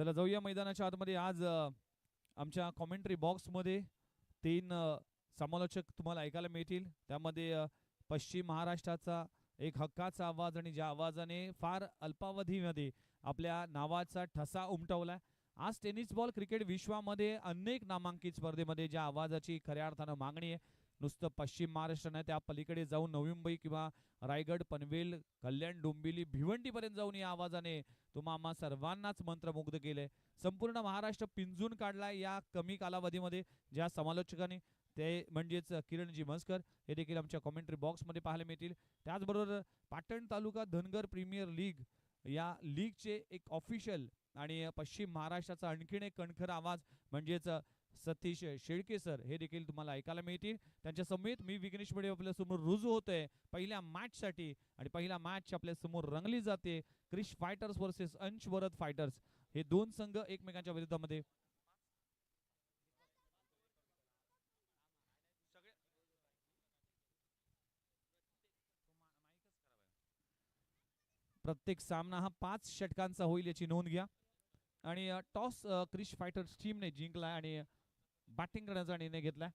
चला जाऊया मैदानाच्या आतमध्ये. आज आमच्या कॉमेंट्री बॉक्समध्ये 3 समालोचक तुम्हाला ऐकायला मिळतील. त्यामध्ये पश्चिम महाराष्ट्राचा एक हक्काचा आवाज आणि ज्या आवाजाने फार अल्पावधीमध्ये आपल्या नावाचा ठसा उमटवलाय. आज टेनिस बॉल क्रिकेट विश्वामध्ये अनेक नामांकित स्पर्धेमध्ये ज्या आवाजाची खऱ्या अर्थानं मागणी आहे, नुसतं पश्चिम महाराष्ट्र नाही, त्या पलीकडे जाऊन नवी मुंबई किंवा रायगड, पनवेल, कल्याण, डोंबिवली, भिवंडीपर्यंत जाऊन या आवाजाने तुम्हा आम्हा सर्वांनाच मंत्रमुग्ध केलंय. संपूर्ण महाराष्ट्र पिंजून काढलाय या कमी कालावधीमध्ये ज्या समालोचकांनी, ते म्हणजेच किरणजी म्हसकर हे देखील आमच्या कॉमेंट्री बॉक्समध्ये पाहायला मिळतील. त्याचबरोबर पाटण तालुका धनगर प्रीमियर लीग या लीगचे एक ऑफिशियल आणि पश्चिम महाराष्ट्राचा आणखीन एक कणखर आवाज म्हणजेच सतीश शेळके सर हे देखील तुम्हाला ऐकायला मिळतील. त्यांच्या समेत मी विघ्नेश मेढे आपल्या समोर रुजू होतोय पहिल्या मॅचसाठी. आणि पहिला मॅच आपल्या समोर रंगली जाते. क्रिश फायटर्स वर्सेस अंशवरद फायटर्स हे दोन संघ एकमेकांच्या विरुद्धामध्ये. प्रत्येक सामना हा 5 षटकांचा होईल याची नोंद घ्या. आणि टॉस क्रिश फायटर्स टीमने जिंकलाय आणि बॅटिंग करण्याचा निर्णय घेतलाय.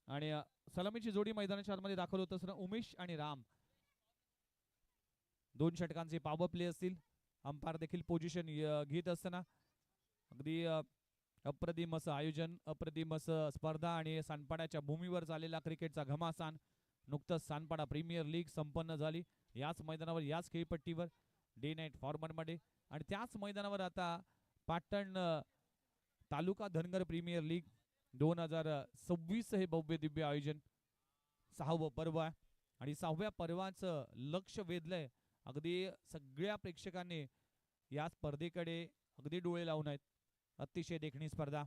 आणि सलामीची जोडी मैदानाच्या आतमध्ये दाखल होत असताना उमेश आणि राम 2 षटकांचे पॉवर प्ले असतील. अंपायर देखील पोझिशन घेत असताना अगदी अप्रतिम असं आयोजन, अप्रतिम असं स्पर्धा आणि सानपाड्याच्या भूमीवर झालेला क्रिकेटचा घमासान. नुकतंच सानपाडा प्रीमियर लीग संपन्न झाली याच मैदानावर, याच खेळपट्टीवर डे नाईट फॉर्मॅटमध्ये. आणि त्याच मैदानावर आता पाटण तालुका धनगर प्रीमियर लीग 2026 हे भव्य दिव्य आयोजन 6वं पर्व आहे. आणि 6व्या पर्वाचं लक्ष वेधलंय. अगदी सगळ्या प्रेक्षकांनी या स्पर्धेकडे अगदी डोळे लावून आहेत. अतिशय देखणी स्पर्धा.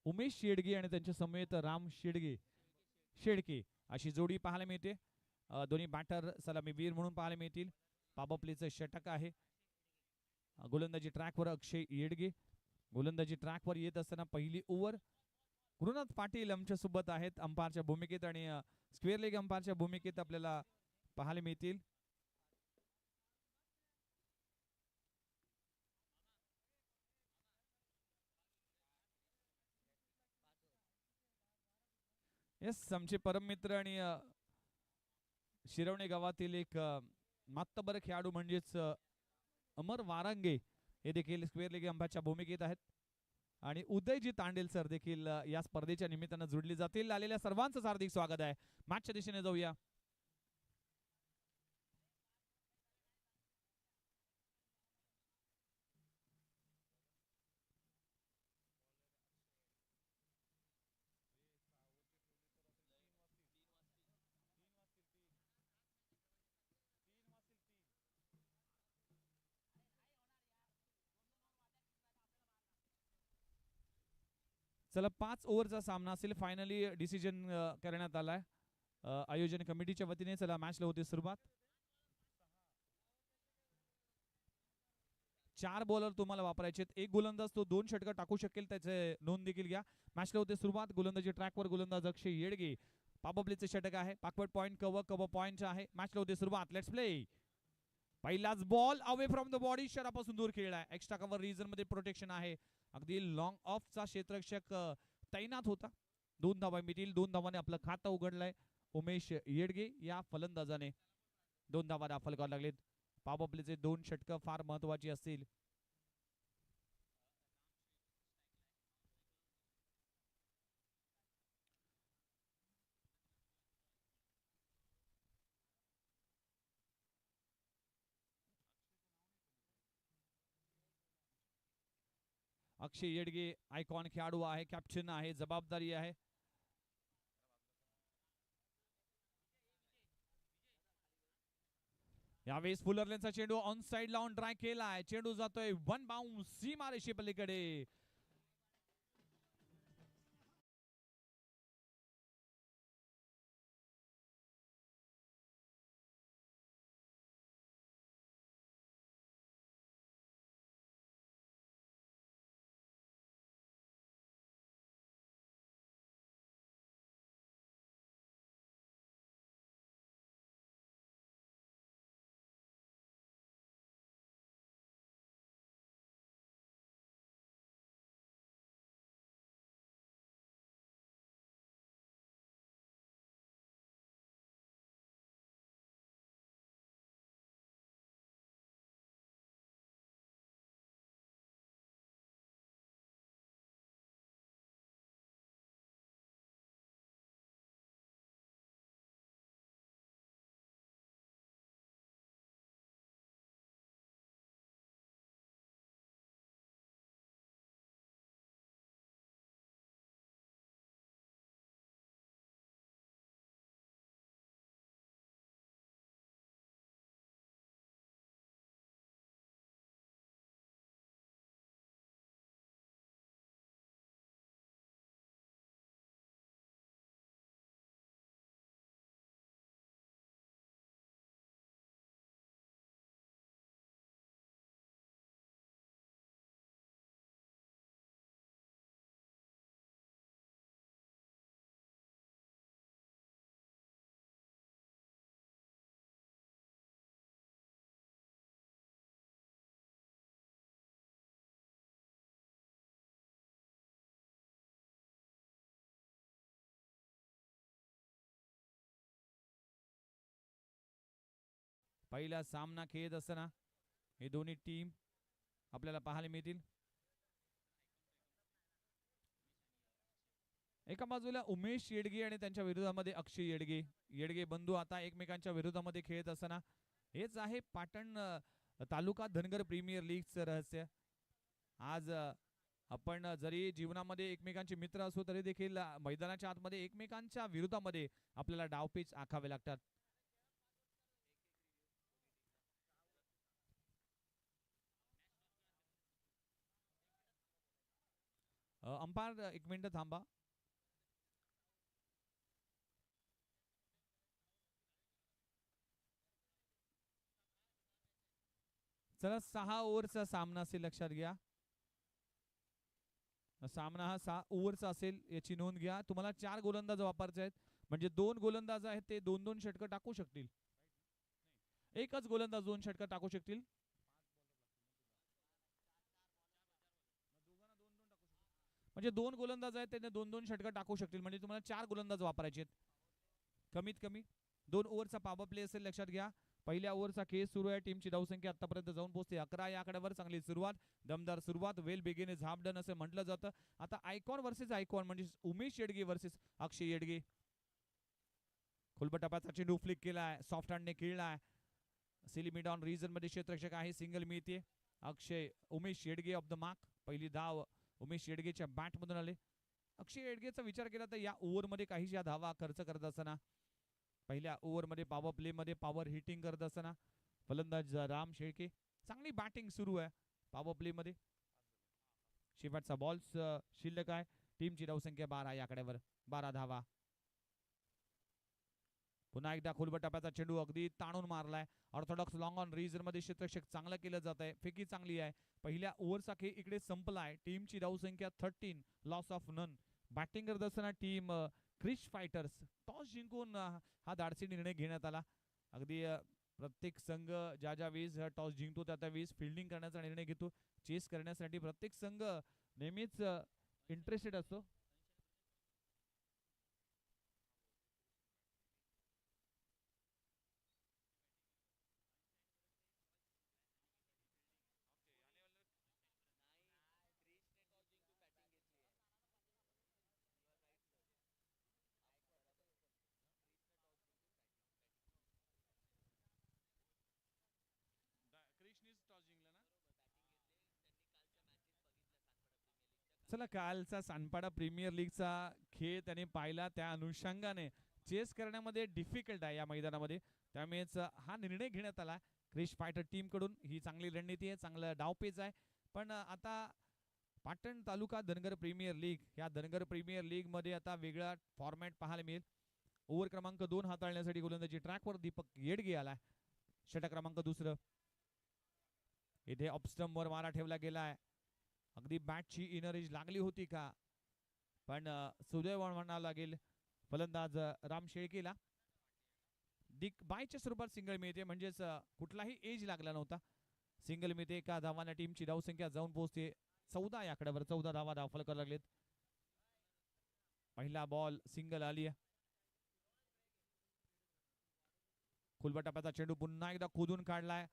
उमेश शेडगे आणि त्यांच्या समेत राम शेडके अशी जोडी पाहायला मिळते. दोन्ही बॅटर सलामीवीर म्हणून पाहायला मिळतील. पाबप्लेचं षटक आहे. गोलंदाजी ट्रॅकवर अक्षय येडगे. गोलंदाजी ट्रॅकवर येत असताना पहिली ओव्हर. गुरुनाथ पाटील आमच्या सोबत आहेत अंपायरच्या भूमिकेत आणि स्क्वेअर लेग अंपायरच्या भूमिकेत आपल्याला पाहायला मिळतील. येस, आमचे परम मित्र आणि शिरवणे गावातील एक मातबर खेळाडू म्हणजेच अमर वारांगे हे देखील स्क्वेअर लेग अंपायरच्या भूमिकेत आहेत. आणि उदयजी तांडेल सर देखील या स्पर्धेच्या निमित्तानं जुडले जातील. आलेल्या सर्वांचं हार्दिक स्वागत आहे. मॅचच्या दिशेने जाऊया. चला, 5 ओव्हरचा सामना असेल. फायनली डिसिजन करण्यात आलाय आयोजन कमिटीच्या वतीने. चला, मॅचला होते सुरुवात. 4 बॉलर तुम्हाला वापरायचे. एक गोलंदाज तो 2 षटकं टाकू शकेल, त्याचे नोंद देखील घ्या. मॅचला होते सुरुवात. गोलंदाजी ट्रॅकवर गोलंदाज अक्षय येडगे. पापप्लेचे षटक आहे. पाकवर्ड पॉइंट कव्हर पॉइंट आहे. मॅचला होते सुरुवात. Let's play. पहिलाच ball away from the body, शरापासून दूर खेळलाय. एक्स्ट्रा कव्हर रिजन मध्ये प्रोटेक्शन आहे. अगदी लॉंग ऑफचा क्षेत्ररक्षक तैनात होता. 2 धावा मिळतील. 2 धावाने आपलं खातं उघडलंय उमेश येडगे या फलंदाजाने. 2 धावा दाखल करावे लागलेत. पावप्लेचे 2 षटकं फार महत्वाची असतील. अक्षय येडगे आयकॉन खेळाडू आहे, कॅप्टन आहे, जबाबदारी आहे. यावेळेस फुलरलेनचा चेंडू ऑन साइड लावून ट्राय केलाय. चेंडू जातोय वन बाउंस सीमारेषे पलीकडे. पहिला सामना खेळत असताना हे दोन्ही टीम आपल्याला पाहायला मिळतील. एका बाजूला उमेश येडगे आणि त्यांच्या विरोधामध्ये अक्षय येडगे. येडगे बंधू आता एकमेकांच्या विरोधामध्ये खेळत असताना हेच आहे पाटण तालुका धनगर प्रीमियर लीगचं रहस्य. आज आपण जरी जीवनामध्ये एकमेकांचे मित्र असो तरी देखील मैदानाच्या आतमध्ये एकमेकांच्या विरोधामध्ये आपल्याला डावपेच आखावे लागतात. अंपायर एक मिनिट थांबा. चला 6 ओव्हरचा सामना असेल, लक्षात घ्या. सामना हा 6 ओव्हरचा असेल याची नोंद घ्या. तुम्हाला 4 गोलंदाज वापरायचे आहेत, म्हणजे 2 गोलंदाज आहेत ते 2-2 षटकं टाकू शकतील. एकच गोलंदाज 2 षटकं टाकू शकतील. म्हणजे 2 गोलंदाज आहेत त्यांनी 2-2 षटकं टाकू शकतील, म्हणजे तुम्हाला 4 गोलंदाज वापरायचे आहेत. कमीत कमी 2 ओव्हरचा पॉवर प्ले असेल, लक्षात घ्या. पहिल्या ओव्हरचा खेळ सुरू आहे. टीमची धावसंख्या आतापर्यंत जाऊन पोहोचते 11 या आकड्यावर. चांगली सुरुवात, दमदार सुरुवात, वेल बिगिन इज हाफ डन असं म्हटलं जातं. आता आयकॉन वर्सेस आयकॉन म्हणजे उमेश येडगे वर्सेस अक्षय येडगे. खुलबटापाचा चेंडू फ्लिक केलाय, सॉफ्ट हँडने खेळलाय. सिली ऑन रिजन मध्ये क्षेत्ररक्षक आहे, सिंगल मिळते. Akshay Umesh Yedge off the mark. पहिली धाव उमेश येडगेच्या बॅट मधून आले. अक्षय येडगेचा विचार केला तर या ओव्हरमध्ये काहीशा धावा खर्च करत असताना, पहिल्या ओव्हरमध्ये पॉवर प्ले मध्ये पॉवर हिटिंग करत असताना फलंदाज राम शेळके. चांगली बॅटिंग सुरू आहे पॉवर प्ले मध्ये. शेवटचा बॉल शिल्लक आहे. टीमची धावसंख्या 12 या आकड्यावर, 12 धावा. पुन्हा एकदा खोलबटाप्याचा चेंडू अगदी ताणून मारलाय. ऑर्थोडॉक्स लॉंग ऑन रिजन मध्ये क्षेत्ररक्षक चांगलं केलं जात आहे. फेकी चांगली आहे. पहिल्या ओव्हरचा खेळ इकडे संपलाय. टीमची धावसंख्या 13, लॉस ऑफ नन. बॅटिंग करत असताना टीम क्रिश फायटर्स टॉस जिंकून हा धाडसी निर्णय घेण्यात आला. अगदी प्रत्येक संघ ज्या ज्या वेळेस टॉस जिंकतो त्या वेळेस फिल्डिंग करण्याचा निर्णय घेतो. चेस करण्यासाठी प्रत्येक संघ नेहमीच इंटरेस्टेड असतो. चला, कालचा सानपाडा प्रीमियर लीगचा खेळ त्याने पाहिला, त्या अनुषंगाने चेस करण्यामध्ये डिफिकल्ट आहे या मैदानामध्ये, त्यामुळेच हा निर्णय घेण्यात आला क्रिश फायटर टीम कडून. ही चांगली रणनीती आहे, चांगलं डावपेच आहे. पण आता पाटण तालुका धनगर प्रीमियर लीग, या धनगर प्रीमियर लीग मध्ये आता वेगळा फॉर्मॅट पाहायला मिळेल. ओव्हर क्रमांक 2 हाताळण्यासाठी गोलंदाजी ट्रॅकवर दीपक येडगे आलाय. षटक क्रमांक 2. इथे ऑफस्टंप वर मारा ठेवला गेलाय. अगदी बॅटची इनर एज लागली होती का, पण सुदैव म्हणावं लागेल फलंदाज राम शेळकेला. दिक बायच्या स्वरूपात सिंगल मिळते, म्हणजेच कुठलाही एज लागला नव्हता. सिंगल मिळते. एका धावाने टीमची धावसंख्या जाऊन पोहोचते 14 या आकड्यावर. 14 धावा दाखल करायला लागलेत. पहिला बॉल सिंगल आली. खुलबटाप्याचा चेंडू पुन्हा एकदा खोदून काढलाय.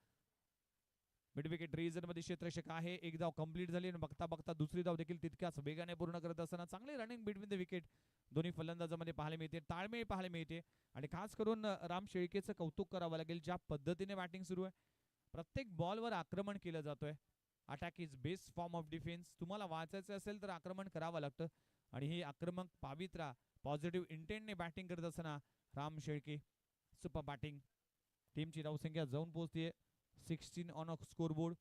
मिड विकेट रिजन मध्ये क्षेत्ररक्षक आहे. एक धाव कंप्लीट झाली आणि बघता बघता दुसरी धाव देखील तितक्याच वेगाने पूर्ण करत असताना चांगली रनिंग बिटवीन द विकेट दोन्ही फलंदाजांमध्ये पाहायला मिळते. ताळमेळ पाहायला मिळते आणि खास करून राम शेळकेचं कौतुक करावं लागेल. ज्या पद्धतीने बॅटिंग सुरू आहे, प्रत्येक बॉलवर आक्रमण केलं जातोय. Attack is best form of defence. तुम्हाला वाचायचं असेल तर आक्रमण करावं लागतं आणि ही आक्रमक पावित्रा पॉझिटिव्ह इंटेंटने बॅटिंग करत असताना राम शेळके सुपर बॅटिंग. टीमची धावसंख्या जाऊन पोहोचते 16 on a scoreboard.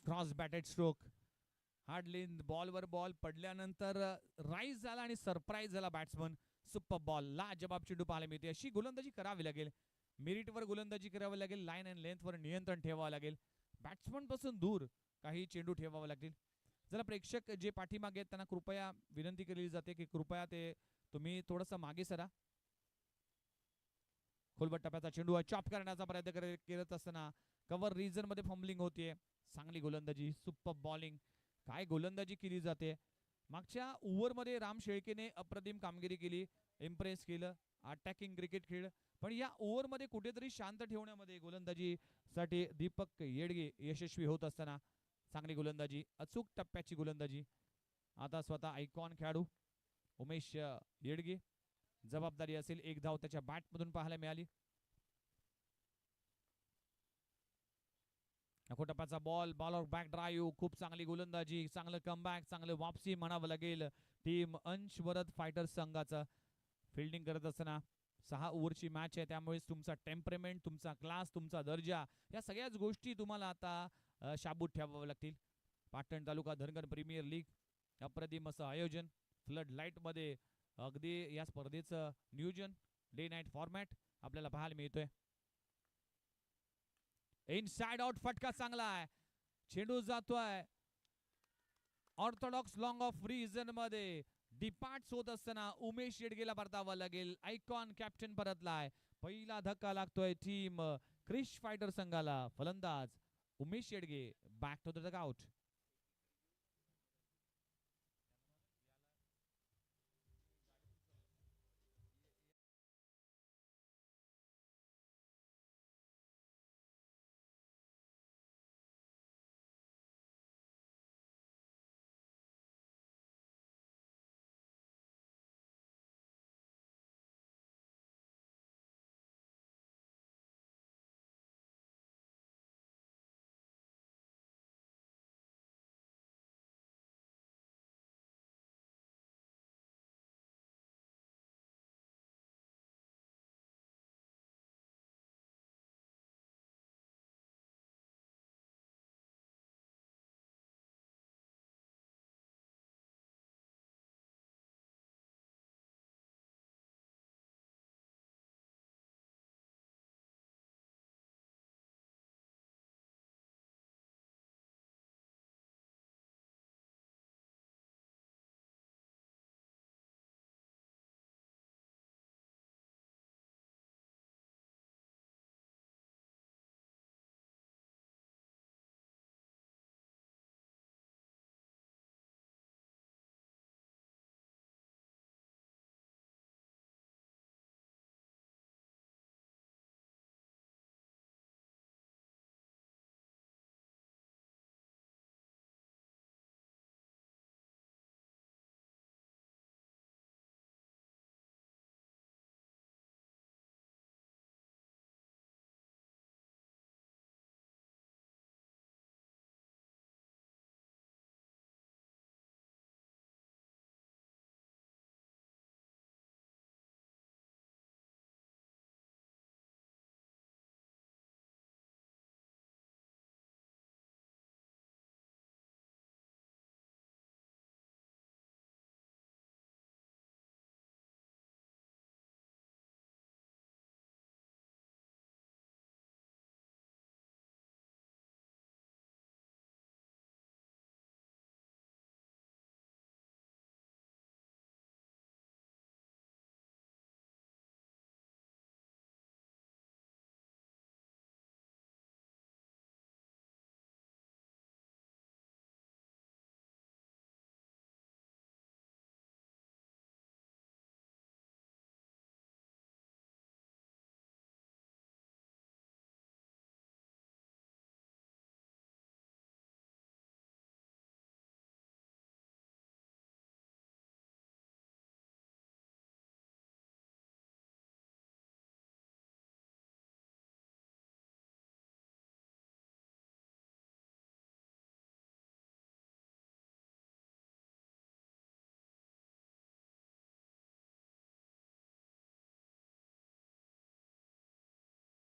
Cross batted stroke, hard length बॉलवर बॉल पडल्यानंतर राईज झाला आणि सरप्राईज झाला बॅट्समन. सुपर बॉल, लाजबाब चेंडू पाहायला मिळते. अशी गोलंदाजी करावी लागेल. मेरिटवर गोलंदाजी करावी लागेल. लाईन अँड लेंथवर नियंत्रण ठेवावं लागेल. बॅट्समन पासून दूर काही चेंडू ठेवावे लागतील. जरा प्रेक्षक जे पाठीमागे आहेत त्यांना कृपया विनंती केली जाते की कृपया ते तुम्ही थोडंसं मागे सरा. खोलबट टप्प्याचा चेंडू चॉप करण्याचा प्रयत्न करत असताना कव्हर रिजन मध्ये फंबलिंग होतीये. चांगली गोलंदाजी, सुपर बॉलिंग. काय गोलंदाजी केली जाते. मागच्या ओव्हरमध्ये राम शेळकेने अप्रतिम कामगिरी केली, इम्प्रेस केलं, अटॅकिंग क्रिकेट खेळलं. पण या ओव्हरमध्ये कुठेतरी शांत ठेवण्यामध्ये गोलंदाजीसाठी दीपक येडगे यशस्वी होत असताना चांगली गोलंदाजी, अचूक टप्प्याची गोलंदाजी. आता स्वतः आयकॉन खेळाडू उमेश येडगे, जबाबदारी असेल, एक धाव त्याच्या बॅटमधून पाहायला मिळाली. टप्प्याचा बॉल, बॉलर बॅक ड्राईव्ह, खूप चांगली गोलंदाजी, चांगलं कमबॅक, चांगलं वापसी म्हणावं लागेल टीम अंशवरद फायटर्स संघाचा. फिल्डिंग करत असताना 6 ओव्हरची मॅच आहे, त्यामुळे तुमचा टेम्परमेंट, तुमचा क्लास, तुमचा दर्जा, या सगळ्याच गोष्टी तुम्हाला आता शाबूत ठेवाव्या लागतील. पाटण तालुका धनगर प्रीमियर लीग अप्रतिम असं आयोजन, फ्लड लाईट मध्ये अगदी या स्पर्धेचं नियोजन, डे नाईट फॉर्मॅट आपल्याला पाहायला मिळतोय. इनसाइड आउट फटका चांगला आहे, चेंडू जातोय ऑर्थोडॉक्स लॉंग ऑफ रिजन मध्ये. डिपार्ट होत असताना उमेश येडगेला परतावा लागेल. आयकॉन कॅप्टन परतलाय. पहिला धक्का लागतोय टीम क्रिश फायटर संघाला. फलंदाज Umesh Yedge back to the dugout.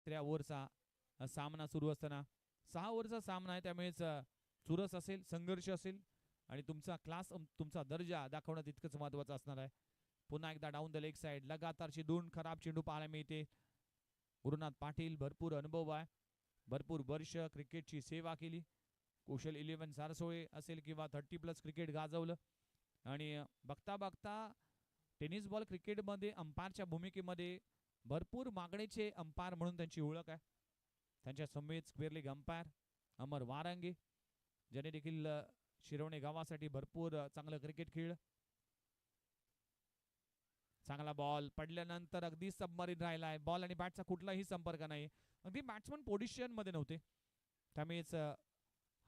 तिसऱ्या ओव्हरचा सामना सुरू असताना 6 ओव्हरचा सामना आहे, त्यामुळेच चुरस असेल, संघर्ष असेल आणि तुमचा क्लास, तुमचा दर्जा दाखवणं तितकंच महत्वाचं असणार आहे. पुन्हा एकदा डाऊन द लेग साइड लगातारची 2 खराब चेंडू पाहायला मिळते. गुरुनाथ पाटील भरपूर अनुभव आहे, भरपूर वर्ष क्रिकेटची सेवा केली. कौशल 11 सारसोळे असेल किंवा 30+ क्रिकेट गाजवलं आणि बघता बघता टेनिस बॉल क्रिकेटमध्ये अंपायरच्या भूमिकेमध्ये भरपूर मागणीचे अंपायर म्हणून त्यांची ओळख आहे. त्यांच्या समेत स्क्वेअर लेग अंपायर अमर वारंगे, ज्याने देखील शिरवणे गावासाठी भरपूर चांगलं क्रिकेट खेळ. चांगला बॉल पडल्यानंतर अगदी सबमरीन राहिलाय. बॉल आणि बॅटचा कुठलाही संपर्क नाही. अगदी बॅट्समन पोझिशन मध्ये नव्हते, त्यामुळेच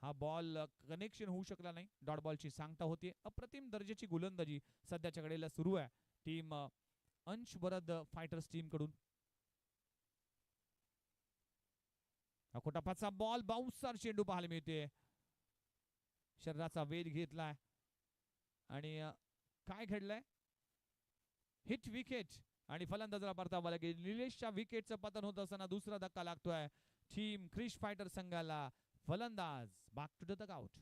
हा बॉल कनेक्शन होऊ शकला नाही. डॉट बॉलची सांगता होती. अप्रतिम दर्जाची गोलंदाजी सध्याच्या घडीला सुरू आहे टीम अंश बरद फायटर्स टीम कडून. अकोटापाचा बॉल बाउन्सर चेंडू पाहायला मिळते. शरीराचा वेध घेतलाय आणि काय घडलंय, हिट विकेट आणि फलंदाजाला परतावा लागेल. निलेशच्या विकेटचं पतन होत असताना दुसरा धक्का लागतोय टीम क्रिश फायटर संघाला. फलंदाज back to the dugout.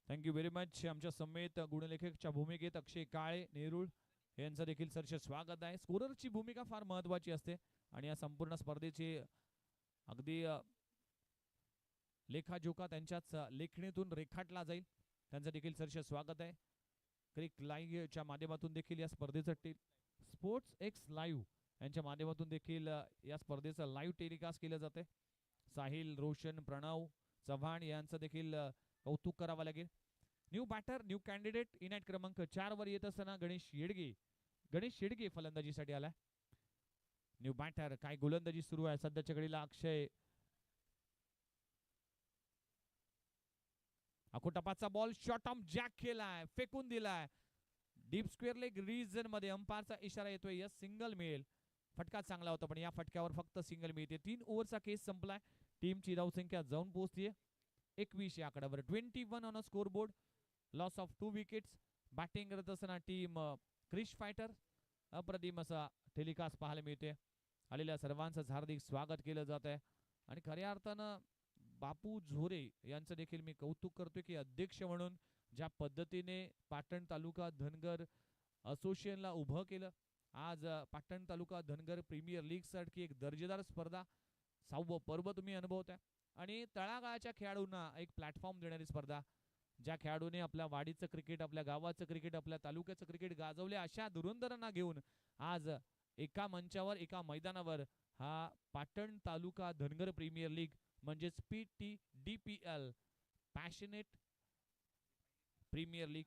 Thank you very much. आमच्या समेत गुणलेखकच्या भूमिकेत अक्षय काळे नेरुळ यांचं देखील सरस स्वागत आहे. स्कोररची भूमिका फार महत्वाची असते आणि या संपूर्ण स्पर्धेची अगदी लेखाजोखा त्यांच्याच लेखणीतून रेखाटला जाईल. त्यांचं देखील सरस स्वागत आहे. क्रिक लाईव्हच्या माध्यमातून देखील या स्पर्धेचं स्पोर्ट्स एक्स लाईव्ह यांच्या माध्यमातून देखील या स्पर्धेचं लाईव्ह टेलिकास्ट केलं जाते. साहिल, रोशन, प्रणव चव्हाण यांचं देखील कौतुक करावं लागेल. New batter new candidate Inayat क्रमांक 4 वर येत असताना गणेश येडगे फलंदाजीसाठी आलाय. न्यू बॅटर काय गोलंदाजी सुरू आहे सध्याच्या घडीला. अक्षय अकोटापाचा बॉल शॉर्ट ऑफ जॅक केलाय, फेकून दिलाय डीप स्क्वेअर लेग रिजन मध्ये. अंपायरचा इशारा येतोय यस सिंगल मिळेल. फटका चांगला होता पण या फटक्यावर फक्त सिंगल मिळते. 3 ओव्हरचा केस संपलाय. टीमची धावसंख्या जाऊन पोहोचतीये 21 या आकड्यावर. 21 on a score board. Loss of 2 wickets. Batting करत असताना टीम क्रिश फायटर अप्रतिम असा टेलिकास्ट पाहायला मिळते. आलेल्या सर्वांचं हार्दिक स्वागत केलं जात आहे आणि खऱ्या अर्थानं बापू झोरे यांचं देखील मी कौतुक करतोय की अध्यक्ष म्हणून ज्या पद्धतीने पाटण तालुका धनगर असोसिएशनला उभं केलं. आज पाटण तालुका धनगर प्रीमियर लीग सारखी एक दर्जेदार स्पर्धा 6वं पर्व तुम्ही अनुभवताय आणि तळागाळाच्या खेळाडूंना एक प्लॅटफॉर्म देणारी स्पर्धा. ज्या खेळाडूने आपल्या वाडीचं क्रिकेट, आपल्या गावाचं क्रिकेट, आपल्या तालुक्याचं क्रिकेट गाजवले अशा धुरंधरांना घेऊन आज एका मंचावर एका मैदानावर हा पाटण तालुका धनगर प्रीमियर लीग म्हणजेच PTDPL पॅशनेट प्रीमियर लीग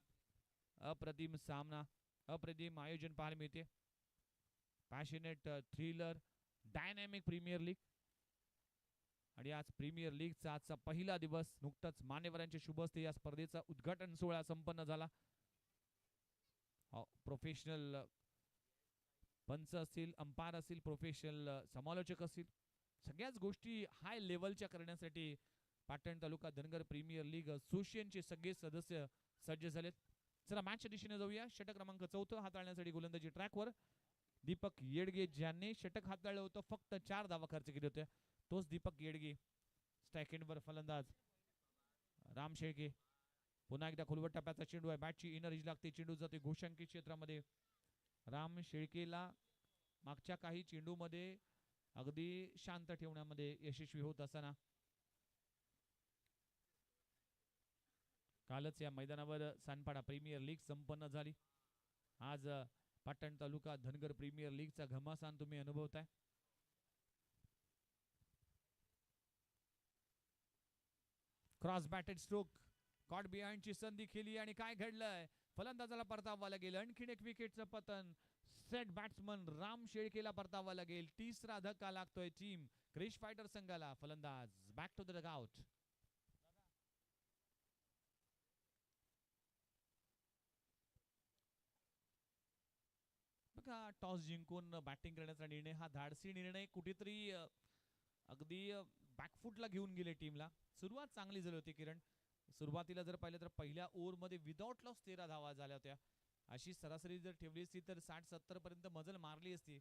अप्रतिम सामना, अप्रतिम आयोजन पाहायला मिळते. Passionate thriller dynamic premier league आणि आज प्रीमियर लीगचा आजचा पहिला दिवस. नुकताच मान्यवरांच्या शुभ हस्ते या स्पर्धेचा उद्घाटन सोहळा संपन्न झाला. प्रोफेशनल पंच असतील, अंपायर असतील, प्रोफेशनल समालोचक असतील, सगळ्याच गोष्टी हाय लेवलच्या करण्यासाठी पाटण तालुका धनगर प्रीमियर लीग असोसिएशनचे सगळे सदस्य सज्ज झालेत. चला मॅचच्या दिशेने जाऊया. षटक क्रमांक 4 हाताळण्यासाठी गोलंदाजी ट्रॅकवर दीपक येडगे ज्यांनी षटक हाताळलं होतं, फक्त 4 धावा खर्च केले होते. तोच दीपक येडगे. स्ट्राईक एंडवर फलंदाज राम शेळके. पुन्हा एकदा खोलवर टप्प्याचा चेंडू आहे. बॅटची इनर इज लागते. चेंडू जाते घोषांकित क्षेत्रामध्ये. राम शेळकेला मागच्या काही चेंडूमध्ये अगदी शांत ठेवण्यामध्ये यशस्वी होत असताना कालच या मैदानावर सानपाडा प्रीमियर लीग संपन्न झाली. आज पाटण तालुका धनगर प्रीमियर लीगचा घमासान तुम्ही अनुभवताय. क्रॉस बॅटेड स्ट्रोक कॉट बिहाइंडची संधी खेळली आणि काय घडलंय, फलंदाजाला परतावा लागेल. आणखीन एक विकेटचं पतन. सेट बॅट्समन राम शेळकेला परतावा लागेल. तिसरा धक्का लागतोय टीम क्रिश फायटर संघाला. फलंदाज बॅक टू द डगआउट. बघा, टॉस जिंकून बॅटिंग करण्याचा निर्णय हा धाडसी निर्णय कुठेतरी अगदी बॅकफुटला घेऊन गेले टीमला. सुरुवात चांगली झाली होती किरण. सुरुवातीला जर पाहिलं तर पहिल्या ओव्हरमध्ये विदाउट लॉस 13 धावा झाल्या होत्या. अशी सरासरी जर ठेवली असती तर 60-70 पर्यंत मजल मारली असती.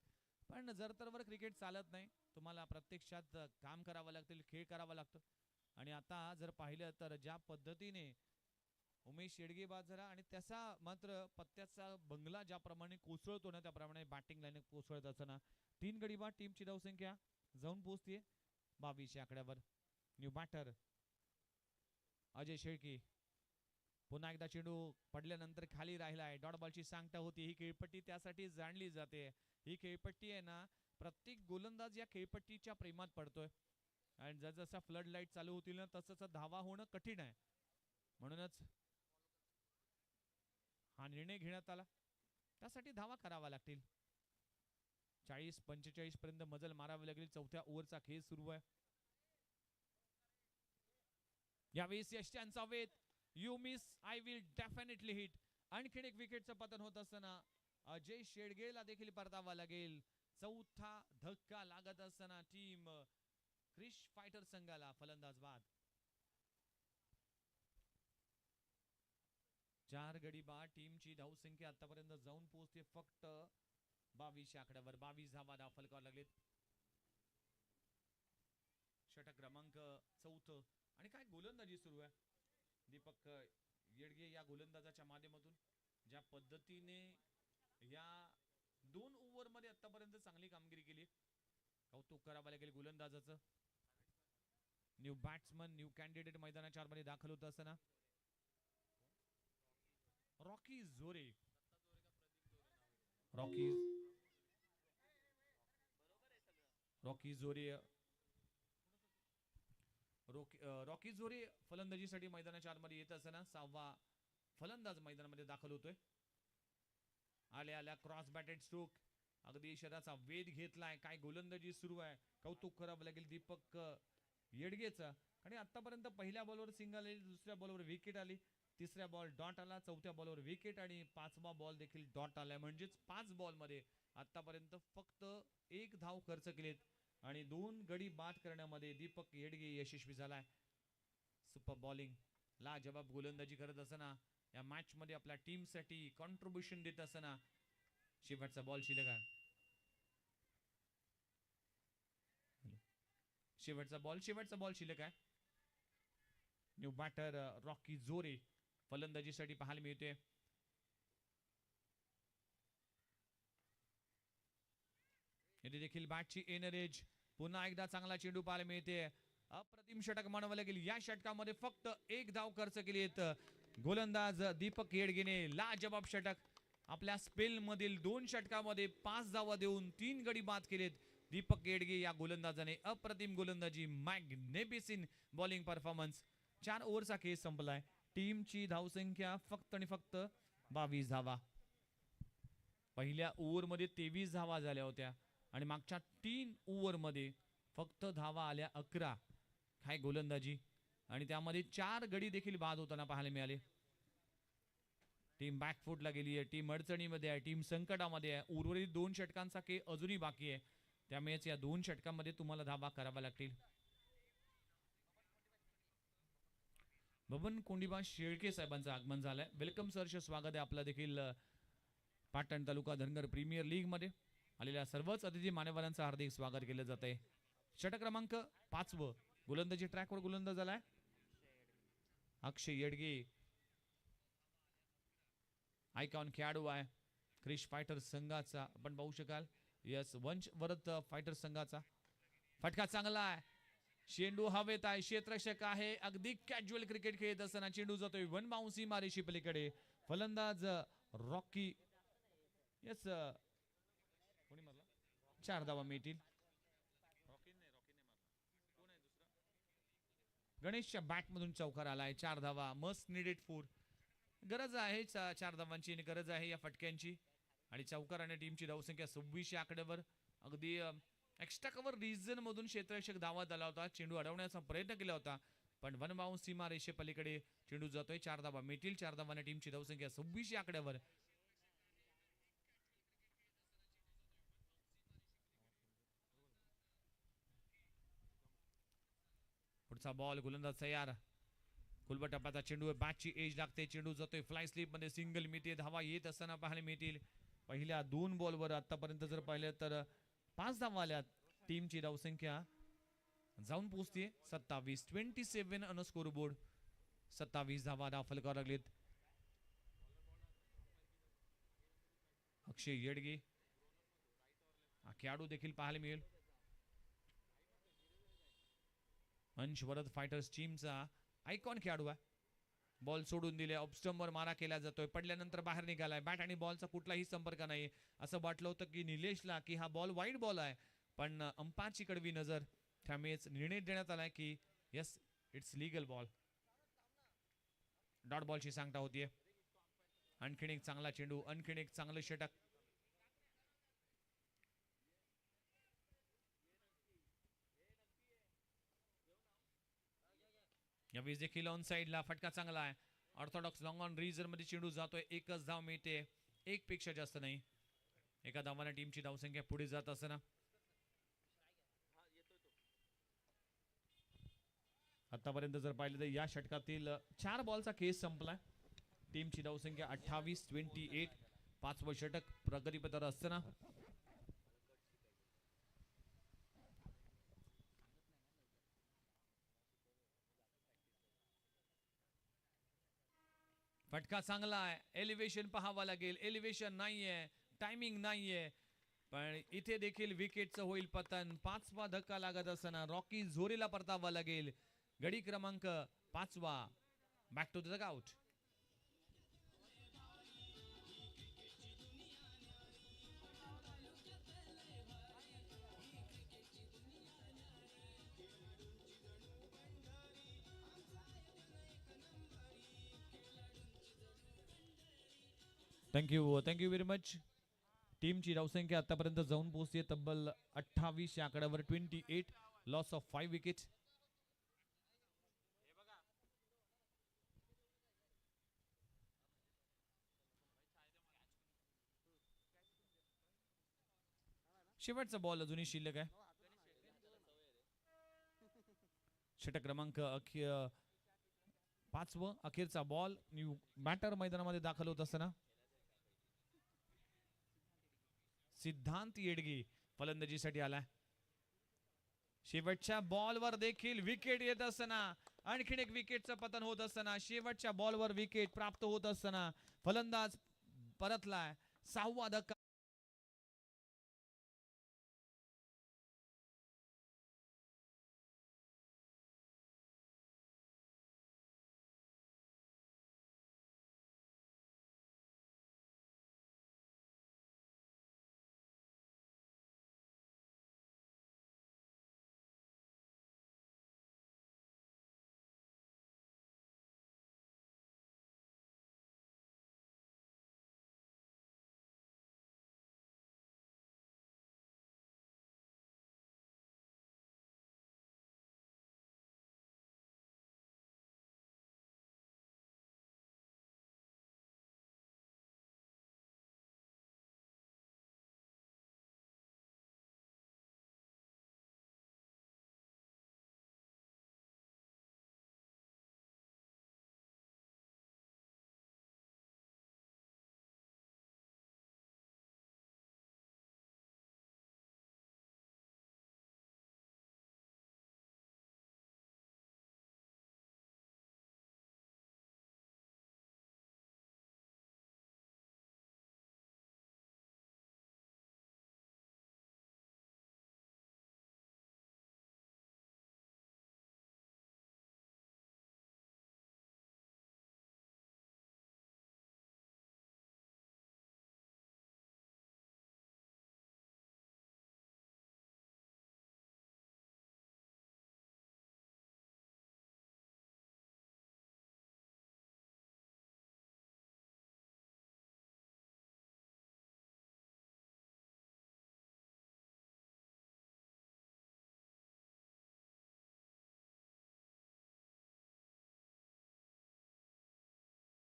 पण जर तरवर क्रिकेट चालत नाही. तुम्हाला प्रत्यक्षात काम करावं लागतं, खेळ करावा लागतो. आणि आता जर पाहिलं तर ज्या पद्धतीने उमेश येडगे बाद झाला आणि त्याचा मात्र पत्त्याचा बंगला ज्याप्रमाणे कोसळतो ना त्याप्रमाणे बॅटिंग लाईन कोसळत असताना 3 गडी बाद टीमची धावसंख्या जाऊन पोहोचते 22 या आकड्यावर. न्यू बॅटर अजय शेळके पुन्हा एकदा चेंडू पडल्यानंतर खाली राहिला आहे. डॉट बॉलची सांगता होती. ही खेळपट्टी त्यासाठी जाणली जाते. ही खेळपट्टी आहे ना, प्रत्येक गोलंदाज या खेळपट्टीच्या प्रेमात पडतोय आणि जसजसा फ्लड लाईट चालू होतील ना तसं धावा होणं कठीण आहे. म्हणूनच हा निर्णय घेण्यात आला. त्यासाठी धावा करावा लागतील. 40-45 पर्यंत मजल मारावी लागेल. चौथ्या ओव्हरचा खेळ सुरू आहे. यावेळेस यष्ट्यांचा वेध. You miss I will definitely hit. आणखीन एक विकेटचं पतन होत असताना अजय शेडगेला देखील परतावा लागेल. चौथा धक्का लागत असताना टीम क्रिश फायटर संघाला फलंदाज बाद. 4 गडी बाद. टीमची धावसंख्या आतापर्यंत जाऊन पोहोचते फक्त 22 आकड्यावर. 22 धावा फलकावर लागलेत. षटक क्रमांक 4 आणि काय गोलंदाजी सुरू आहे. दीपक येडगे या गोलंदाजाच्या माध्यमातून ज्या पद्धतीने या 2 ओव्हर मध्ये आतापर्यंत चांगली कामगिरी केली, कौतुक करावं लागेल गोलंदाजाचं. न्यू बॅट्समन न्यू कॅन्डिडेट मैदानाच्या आतमध्ये दाखल होत असताना रॉकी जोरे. रॉकी जोरे फलंदाजीसाठी मैदानाच्या आतमध्ये येत असताना 6वा फलंदाज मैदानामध्ये दाखल होतोय. आल्या क्रॉस बॅटेड स्ट्रोक. अगदी शरीराचा वेध घेतलाय. काय गोलंदाजी सुरू आहे. कौतुक करावं लागेल दीपक येडगेचा. आणि आतापर्यंत पहिल्या बॉलवर सिंगल आली, दुसऱ्या बॉलवर विकेट आली, तिसऱ्या बॉल डॉट आला, चौथ्या बॉलवर विकेट आणि 5वा बॉल देखील डॉट आलाय. म्हणजेच 5 बॉल मध्ये आतापर्यंत फक्त 1 धाव खर्च केलेत आणि 2 गडी बाद करण्यामध्ये दीपक येडगे यशस्वी झालाय. सुपर बॉलिंग ला जवाब गोलंदाजी करत असताना या मॅच मध्ये आपल्या टीम साठी कॉन्ट्रीब्युशन देत असताना शेवटचा बॉल शिल्लक आहे. शेवटचा बॉल शिल्लक आहे. न्यू बॅटर रॉकी जोरे फलंदाजीसाठी पाहायला मिळते. येथे देखील बॅटची एनरेज. पुन्हा एकदा चांगला चेंडू पाहायला मिळते. अप्रतिम षटक म्हणावं लागेल. या षटकामध्ये फक्त 1 धाव खर्च केली आहेत गोलंदाज दीपक येडगेने. लाजवाब षटक. आपल्या स्पेल मधील 2 षटकामध्ये 5 धावा देऊन 3 गडी बाद केलेत दीपक येडगे या गोलंदाजाने. अप्रतिम गोलंदाजी, मॅग्निफिसिंट बॉलिंग परफॉर्मन्स. 4 ओव्हरचा खेळ संपलाय. टीमची धावसंख्या फक्त आणि फक्त 22 धावा. पहिल्या ओव्हर मध्ये 23 धावा झाल्या होत्या आणि मागच्या 3 ओव्हर मध्ये फक्त धावा आल्या 11. काय गोलंदाजी. आणि त्यामध्ये 4 गडी देखील बाद होताना पाहायला मिळाले. टीम बॅकफुटला गेली आहे. टीम अडचणीमध्ये आहे. टीम संकटामध्ये आहे. उर्वरित 2 षटकांचा खेळ अजूनही बाकी आहे. त्यामुळेच या 2 षटकांमध्ये तुम्हाला धावा कराव्या लागतील. बबन कोंडीबा शेळके साहेबांचं आगमन झालंय. वेलकम सरच स्वागत आहे आपलं देखील पाटण तालुका धनगर प्रीमियर लीग मध्ये आलेल्या सर्वच अतिथी मान्यवरांचं हार्दिक स्वागत केलं जात आहे. षटक क्रमांक 5 गोलंदाजी ट्रॅकवर गोलंदाज झालाय अक्षय येडगे. आयकॉन खेळाडू आहे क्रिश फायटर संघाचा. आपण पाहू शकाल यस वंश वरत फायटर संघाचा. फटका चांगला आहे. चेंडू हवेत आहे. क्षेत्ररक्षक आहे. अगदी कॅज्युअल क्रिकेट खेळत असताना चेंडू जातोय 1 बाउन्सी मारेशी पलीकडे. फलंदाज रॉकी. यस कोणी मारला. 4 धावा मिळतील. गणेशच्या बॅट मधून चौकार आलाय. 4 धावा. Must needed 4. गरज आहे 4 धावांची आणि गरज आहे या फटक्यांची. आणि चौकाराने टीमची धावसंख्या 26 आकड्यावर. अगदी एक्स्ट्रा कव्हर रिजन मधून क्षेत्ररक्षक धावत आला होता. चेंडू अडवण्याचा प्रयत्न केला होता पण 1 बाउन्स सीमा रेषे पलीकडे चेंडू जातोय. 4 धावा मिळतील. 4 धावाने टीमची धावसंख्या 26 आकड्यावर. पुढचा बॉल गोलंदाज तयार. खुलबट टप्प्याचा चेंडू. बॅटची एज लागते. चेंडू जातोय फ्लाय स्लिप मध्ये. सिंगल मिळते. धावा येत असताना पाहायला मिळतील. पहिल्या 2 बॉलवर आतापर्यंत जर पाहिलं तर 5 धावा आल्यात. टीमची धावसंख्या जाऊन पोहोचते 27. 27 ऑन स्कोर बोर्ड. 27 धावा फलकावर लागलेत. अक्षय येडगे हा खेळाडू देखील पाहायला मिळेल. अंश वरद फायटर्स टीमचा आयकॉन खेळाडू आहे. बॉल सोडून दिले, ऑफस्टंपवर मारा केला जातोय, पडल्यानंतर बाहेर निघालाय, बॅट आणि बॉलचा कुठलाही संपर्क नाही. असं वाटलं होतं की निलेशला की हा बॉल वाईड बॉल आहे, पण अंपायरची कडवी नजर त्यामुळेच निर्णय देण्यात आलाय की yes it's legal ball. Dot बॉलची सांगता होतीये. आणखीन एक चांगला चेंडू, आणखीन एक चांगलं षटक. यावेळेस देखील ऑन साइडला फटका चांगला आहे. ऑर्थोडॉक्स लॉंग ऑन रिझर मध्ये चेंडू जातोय, एकच धाव मिळते, एक पेक्षा जास्त नाही. एका धावाने टीमची धावसंख्या पुढे जात असताना आतापर्यंत जर पाहिलं तर या षटकातील 4 बॉलचा केस संपलाय. टीमची धावसंख्या 28-28. 5वं षटक प्रगतीपथावर असताना फटका चांगला आहे. एलिव्हेशन पाहावा लागेल, एलिव्हेशन नाहीये, टायमिंग नाहीये, पण इथे देखील विकेटचं होईल पतन. 5वा धक्का लागत असताना रॉकी झोरीला परतावा लागेल. गडी क्रमांक 5वा back to the dugout. Thank you very much. टीमची धावसंख्या आतापर्यंत जाऊन पोहोचते तब्बल 28 या आकड्यावर. 28 लॉस ऑफ 5 विकेट. शेवटचा बॉल अजूनही शिल्लक आहे. षटक क्रमांक 5वा अखेरचा बॉल. बॅटर मैदानामध्ये दाखल होत असताना सिद्धांत येडगी फलंदाजीसाठी आलाय. शेवटच्या बॉलवर देखील विकेट येत असताना, आणखीन एक विकेटचं पतन होत असताना, शेवटच्या बॉलवर विकेट प्राप्त होत असताना फलंदाज परतलाय. 6वा धक्का.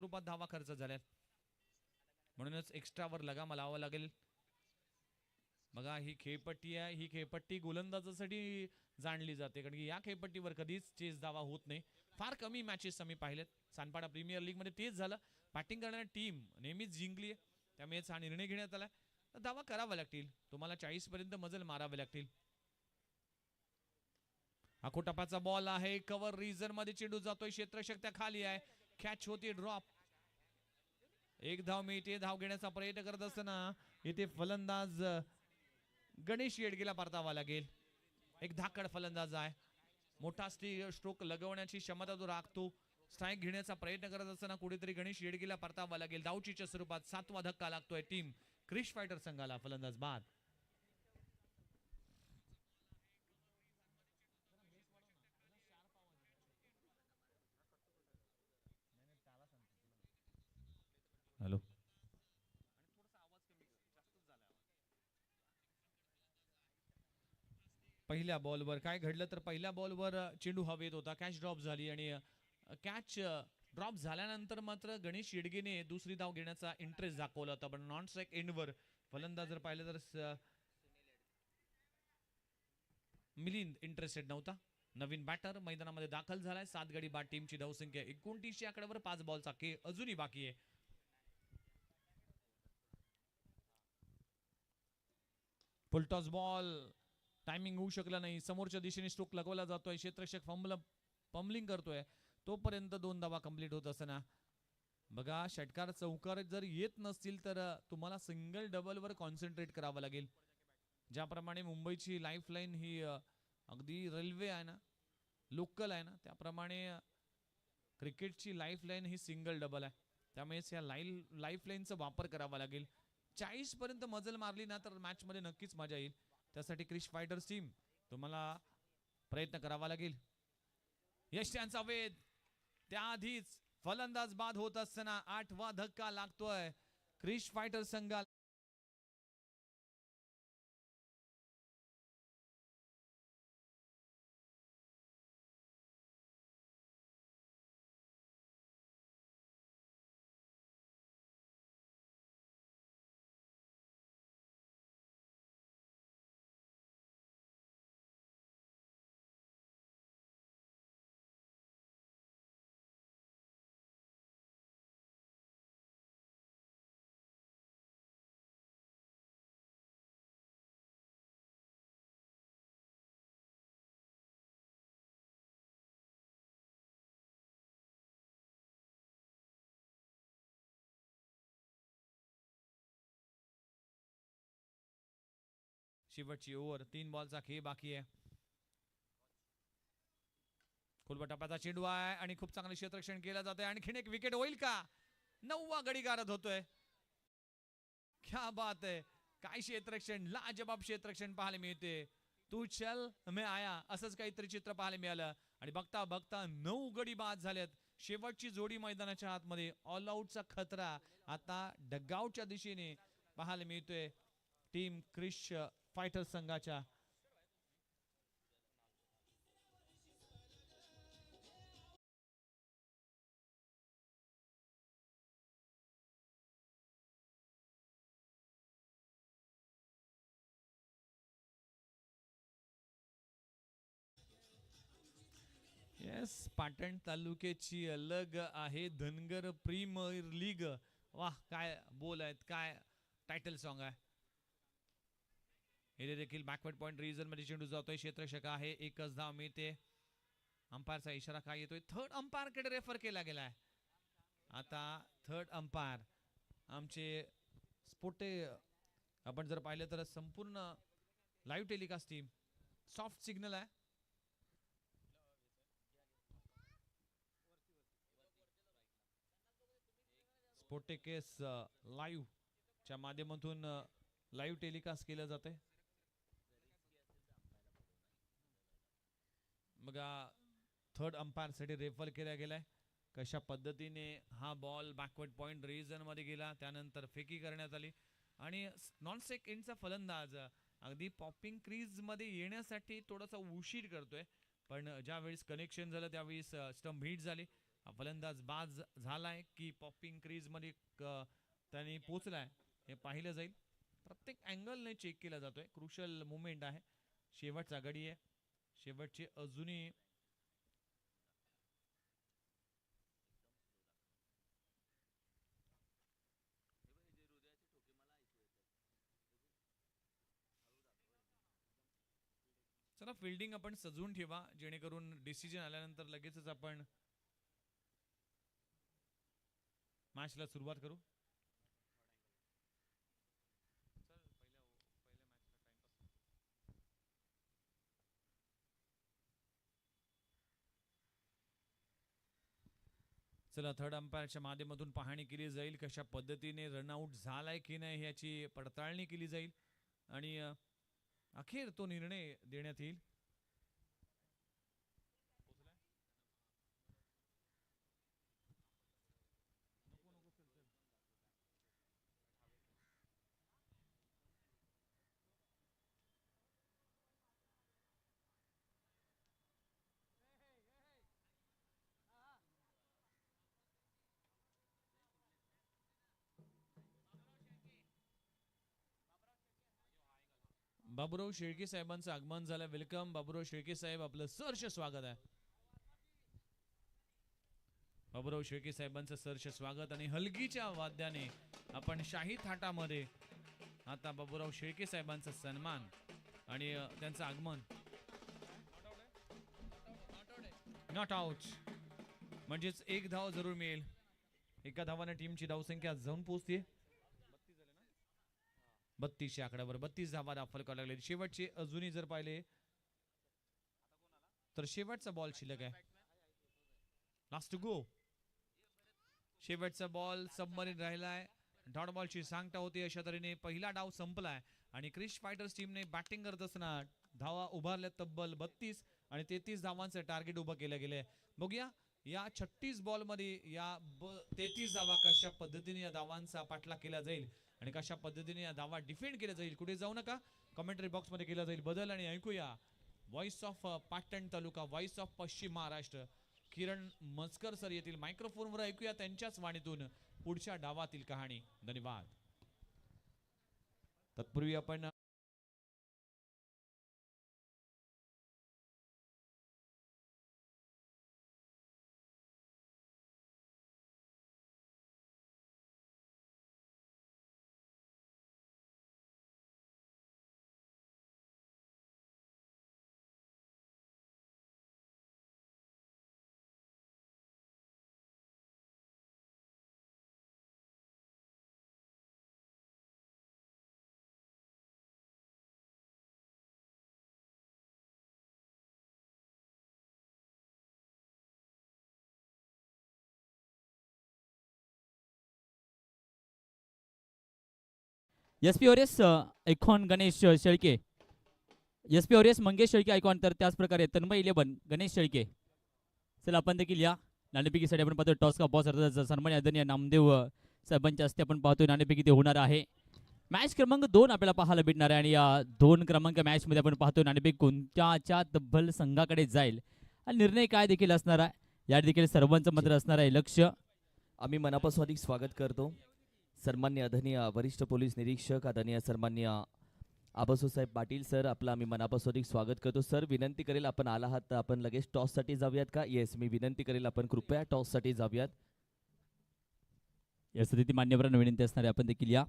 रूपात धावा खर्च झाल्या, म्हणूनच एक्स्ट्रावर लगाम लावावा लागेल. बघा ही खेळपट्टी आहे, ही खेळपट्टी गोलंदाजासाठी जाणली जाते, कारण की या खेळपट्टीवर कधीच चेस धावा होत नाही. फार कमी मॅचेस आम्ही पाहिलेत. सानपाडा प्रीमियर लीग मध्ये तेच झालं. बॅटिंग करणारी टीम नेहमीच जिंकली आहे, त्यामुळेच हा निर्णय घेण्यात आला. धावा करावा लागतील, तुम्हाला 40 पर्यंत मजल मारावे लागतील. आखोटापाचा बॉल आहे, कव्हर रिझन मध्ये चेंडू जातोय, क्षेत्ररक्षक त्या खाली आहे, कॅच होती, ड्रॉप. एक धाव मिळते. धाव घेण्याचा प्रयत्न करत असताना इथे फलंदाज गणेश येडगेला परतावा लागेल. एक धाकड फलंदाज आहे, मोठा स्ट्रोक लगवण्याची क्षमता तो राखतो. स्ट्राईक घेण्याचा प्रयत्न करत असताना कुठेतरी गणेश येडगेला परतावा लागेल. धावचीच्या स्वरूपात 7वा धक्का लागतोय टीम क्रिश फायटर संघाला. फलंदाज बाद. हॅलो, पहिल्या बॉलवर काय घडलं तर पहिल्या बॉलवर चेंडू हवेत होता, कॅच ड्रॉप झाली आणि कॅच ड्रॉप झाल्यानंतर मात्र गणेश येडगेने दुसरी धाव घेण्याचा इंटरेस्ट दाखवला होता, पण नॉन स्ट्राईक एंडवर फलंदाज जर पाहिलं तर मिलिंद इंटरेस्टेड नव्हता. नवीन बॅटर मैदानामध्ये दाखल झालाय. 7 गडी बाद. टीमची धावसंख्या 29 आकड्यावर. 5 बॉलचा खेळ अजूनही बाकी आहे. फुलटॉस बॉल टायमिंग होऊ शकला नाही. समोरच्या दिशेने स्ट्रोक लगवला जातोय. क्षेत्ररक्षक फंबलिंग करतोय. तोपर्यंत 2 धावा कंप्लीट होत असताना बघा, षटकार चौकार जर येत नसतील तर तुम्हाला सिंगल डबल वर कॉन्सन्ट्रेट करावं लागेल. ज्याप्रमाणे मुंबईची लाईफलाईन ही अगदी रेल्वे आहे ना, लोकल आहे ना, त्याप्रमाणे क्रिकेटची लाईफलाईन ही सिंगल डबल आहे. त्यामुळे या लाईफलाईनचा वापर करावा लागेल. 40 पर्यंत मजल मारली ना तर मॅच मध्ये नक्कीच मजा येईल. त्यासाठी क्रिश फायटर्स टीम तुम्हाला प्रयत्न करावा लागेल. यश त्यांचा वेध. त्याआधीच फलंदाज बाद होत असताना 8वा धक्का लागतोय क्रिश फायटर संघाला. शेवटची ओव्हर. 3 बॉलचा खेळ बाकी आहे. टप्प्याचा चेंडू आहे आणि खूप चांगले क्षेत्ररक्षण केलं जाते. आणखीन एक विकेट होईल का? 9वा गडी गारद होतोय. क्या बात आहे. काय क्षेत्ररक्षण, लाजबाब क्षेत्ररक्षण पाहायला मिळते. तू चल मैं आया असंच काहीतरी चित्र पाहायला मिळालं आणि बघता बघता 9 गडी बाद झालेत. शेवटची जोडी मैदानाच्या आतमध्ये. ऑल आउटचा खतरा आता डगआउटच्या दिशेने पाहायला मिळतोय टीम क्रिश फायटर संघाच्या. येस, पाटण तालुक्याची अलग आहे धनगर प्रीमियर लीग. वाह, काय बोल आहेत, काय टायटल सॉन्ग आहे. हे देखील बॅकवर्ड पॉइंट रिजन मध्ये चेंडू जातोय. क्षेत्ररक्षक आहे. एकच धाव मिळते. अंपायरचा इशारा काय येतोय? थर्ड अंपायर कडे रेफर केला गेलाय. आता थर्ड अंपायर आमचे स्पोटे आपण जर पाहिलं तर संपूर्ण live telecast team soft signal आहे. स्पोटेकेस लाईव्ह च्या माध्यमातून लाईव्ह टेलिकास्ट केलं जाते. बघा, थर्ड अंपायर साठी रेफर केला गेलाय. कशा पद्धतीने हा बॉल बॅकवर्ड पॉइंट रिजन मध्ये गेला, त्यानंतर फेकी करण्यात आली आणि नॉन स्ट्राईक एंडचा फलंदाज अगदी पॉपिंग क्रीज मध्ये येण्यासाठी थोडासा उशीर करतोय, पण ज्या वेळेस कनेक्शन झालं त्यावेळेस स्टंप हिट झाली. फलंदाज बाज झालाय की पॉपिंग क्रीज मध्ये त्याने पोहोचलाय हे पाहिलं जाईल. प्रत्येक अँगलने चेक केला जातोय. क्रुशल मुवमेंट आहे. शेवटचा गडी आहे. शेवटचे अजूनही चला, फिल्डिंग आपण सजवून ठेवा जेणेकरून डिसिजन आल्यानंतर लगेचच आपण मॅचला सुरुवात करू. चला थर्ड अंपायरच्या माध्यमातून पाहणी केली जाईल, कशा पद्धतीने रनआउट झालाय की नाही याची पडताळणी केली जाईल आणि अखेर तो निर्णय देण्यात येईल. बाबूराव शेळके साहेबांचं आगमन झालं. वेलकम बाबूराव शेळके साहेब, आपलं सहर्ष स्वागत आहे. बाबूराव शेळके साहेबांचं सहर्ष स्वागत आणि हलगीच्या वाद्याने आपण शाही थाटामध्ये आता बाबूराव शेळके साहेबांचा सन्मान आणि त्यांचं आगमन. नॉट आउट म्हणजेच एक धाव जरूर मिळेल. एका धावाने टीमची धावसंख्या जाऊन पोहोचते 32 आकड्यावर. 32 धावा दाखल करायला लागले. शेवटचे अजूनही जर पाहिले तर शेवटचा बॉल शिल्लक आहे. Last to go. शेवटचा बॉल सबमरीन राहिलाय. डॉट बॉलची सांगता होती. अशा तऱ्हेने पहिला डाव संपलाय आणि क्रिश फायटर्स टीमने बॅटिंग करत असताना धावा उभारल्या तब्बल 32 आणि 33 धावांचं टार्गेट उभं केलं गेलंय. बघूया या 36 बॉल मध्ये या 33 धावा कशा पद्धतीने या धावांचा पाठलाग केला जाईल आणि कशा पद्धतीने या धावा डिफेंड केला जाईल. कुठे जाऊ नका, कमेंटरी बॉक्स मध्ये केला जाईल बदल आणि ऐकूया voice of Patan taluka, voice of पश्चिम महाराष्ट्र किरण मस्कर सर येथील मायक्रोफोनवर ऐकूया त्यांच्याच वाणीतून पुढच्या डावातील कहाणी. धन्यवाद. तत्पूर्वी आपण एस पी ओरेस Icon Ganesh Shelke, S P ओरेस मंगेश शेळके ऐकॉन, तर त्याच प्रकारे तन्मय 11 गणेश शेळके. चला आपण देखील या नाणेफेकीसाठी आपण पाहतो टॉस का बॉस अर्थात सन्मान्य आदरणीय नामदेव साहेबांच्या हस्ते आपण पाहतोय नाणेफेकी ते होणार आहे. मॅच क्रमांक 2 आपल्याला पाहायला भेटणार आहे आणि या 2 क्रमांक मॅच मध्ये आपण पाहतोय नाणेफेक कोणत्याच्या तब्बल संघाकडे जाईल आणि निर्णय काय देखील असणार आहे या देखील सर्वांचं मात्र असणार आहे लक्ष. आम्ही मनापासून अधिक स्वागत करतो सन्मान्य आदरणीय वरिष्ठ पोलीस निरीक्षक आदरणीय सन्मान्य आबासाहेब पाटील सर, आपलं आम्ही मनापासून अधिक स्वागत करतो. सर विनंती करेल आपण आला आहात तर आपण लगेच टॉस साठी जाऊयात का? येस, मी विनंती करेल आपण कृपया टॉस साठी जाऊयात. या स्थिती मान्यवरांना विनंती असणार आहे आपण देखील या.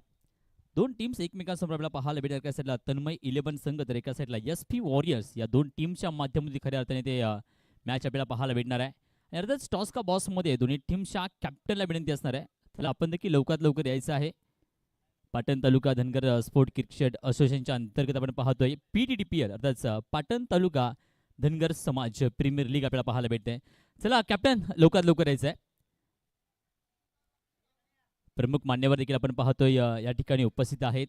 2 टीम्स एकमेकांसमोर आपल्याला पाहायला भेटेल. एका साईडला तन्मय 11 संघ तर एका साईडला एस पी वॉरियर्स. या 2 टीमच्या माध्यमातून खऱ्या अर्थाने ते मॅच आपल्याला पाहायला भेटणार आहे. आणि अर्थात टॉस का बॉस मध्ये दोन्ही टीमच्या कॅप्टनला विनंती असणार आहे त्याला आपण देखील लवकरात लवकर यायचं आहे. पाटण तालुका धनगर स्पोर्ट क्रिकेट असोसिएशनच्या अंतर्गत आपण पाहतोय PTDPL अर्थात पाटण तालुका धनगर समाज प्रीमियर लीग आपल्याला पाहायला भेटते. चला कॅप्टन लवकरात लवकर यायचं आहे. प्रमुख मान्यवर देखील आपण पाहतोय या ठिकाणी उपस्थित आहेत.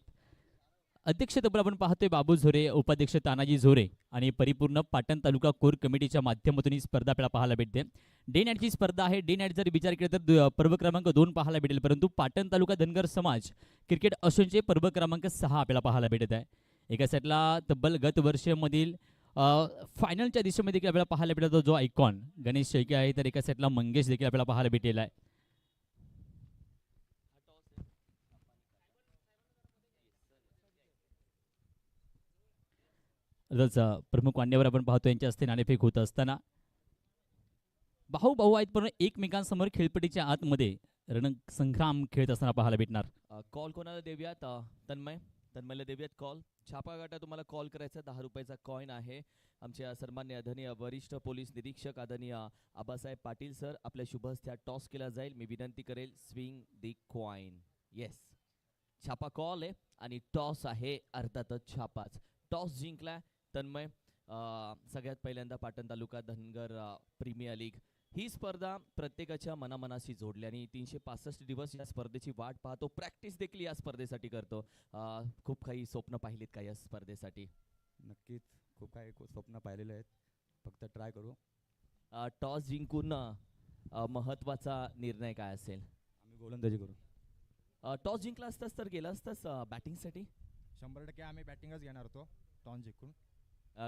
अध्यक्षपद आपण पाहतोय बाबू झोरे, उपाध्यक्ष तानाजी झोरे आणि परिपूर्ण पाटण तालुका कोर कमिटीच्या माध्यमातून ही स्पर्धा आपल्याला पाहायला भेटते. डे नाईटची स्पर्धा आहे. डे नाईट जर विचार केला तर पर्व क्रमांक 2 पाहायला भेटेल, परंतु पाटण तालुका धनगर समाज क्रिकेट असोसिएशनचे पर्व क्रमांक 6 आपल्याला पाहायला भेटत आहे. एका साईडला तब्बल गत वर्षामधील फायनलच्या दिशेमध्ये देखील आपल्याला पाहायला भेटतो जो आयकॉन गणेश शेळके आहे, तर एका साईडला मंगेश देखील आपल्याला पाहायला भेटेल आहे. प्रमुख मान्यवर आपण पाहतो यांच्या हस्ते नाणेफेक होत असताना भाऊ भाऊ आहेत पण एकमेकांसमोर खेळपट्टीच्या आतमध्ये रणसंग्राम खेळत असताना पाहायला भेटणार. कॉल कोणाला देऊयात? तन्मयला देऊयात कॉल. छापा गाठा तुम्हाला कॉल करायचा 10 रुपयाचा कॉइन आहे. आमच्या सन्मान्य आदरणीय वरिष्ठ पोलीस निरीक्षक आदरणीय आबासाहेब पाटील सर, आपल्या शुभ हस्ते टॉस केला जाईल. मी विनंती करेल स्विंग दी कॉइन. येस, छापा कॉल आहे आणि टॉस आहे अर्थातच छापाच. टॉस जिंकलाय तन्मय. सगळ्यात पहिल्यांदा पाटण तालुका धनगर प्रीमियर लीग ही स्पर्धा प्रत्येकाच्या मनामनाशी जोडल्याने 365 दिवस या स्पर्धेची वाट पाहतो, प्रॅक्टिस देखील या स्पर्धेसाठी करतो. खूप काही स्वप्न पाहिलीत का या स्पर्धेसाठी? नक्कीच खूप काही स्वप्न पाहिलेले आहेत, फक्त ट्राय करू. टॉस जिंकून महत्त्वाचा निर्णय काय असेल? आम्ही गोलंदाजी करू. टॉस जिंकला असतास तर गेला असतास बॅटिंगसाठी? 100% आम्ही बॅटिंगच घेणार होतो टॉस जिंकून.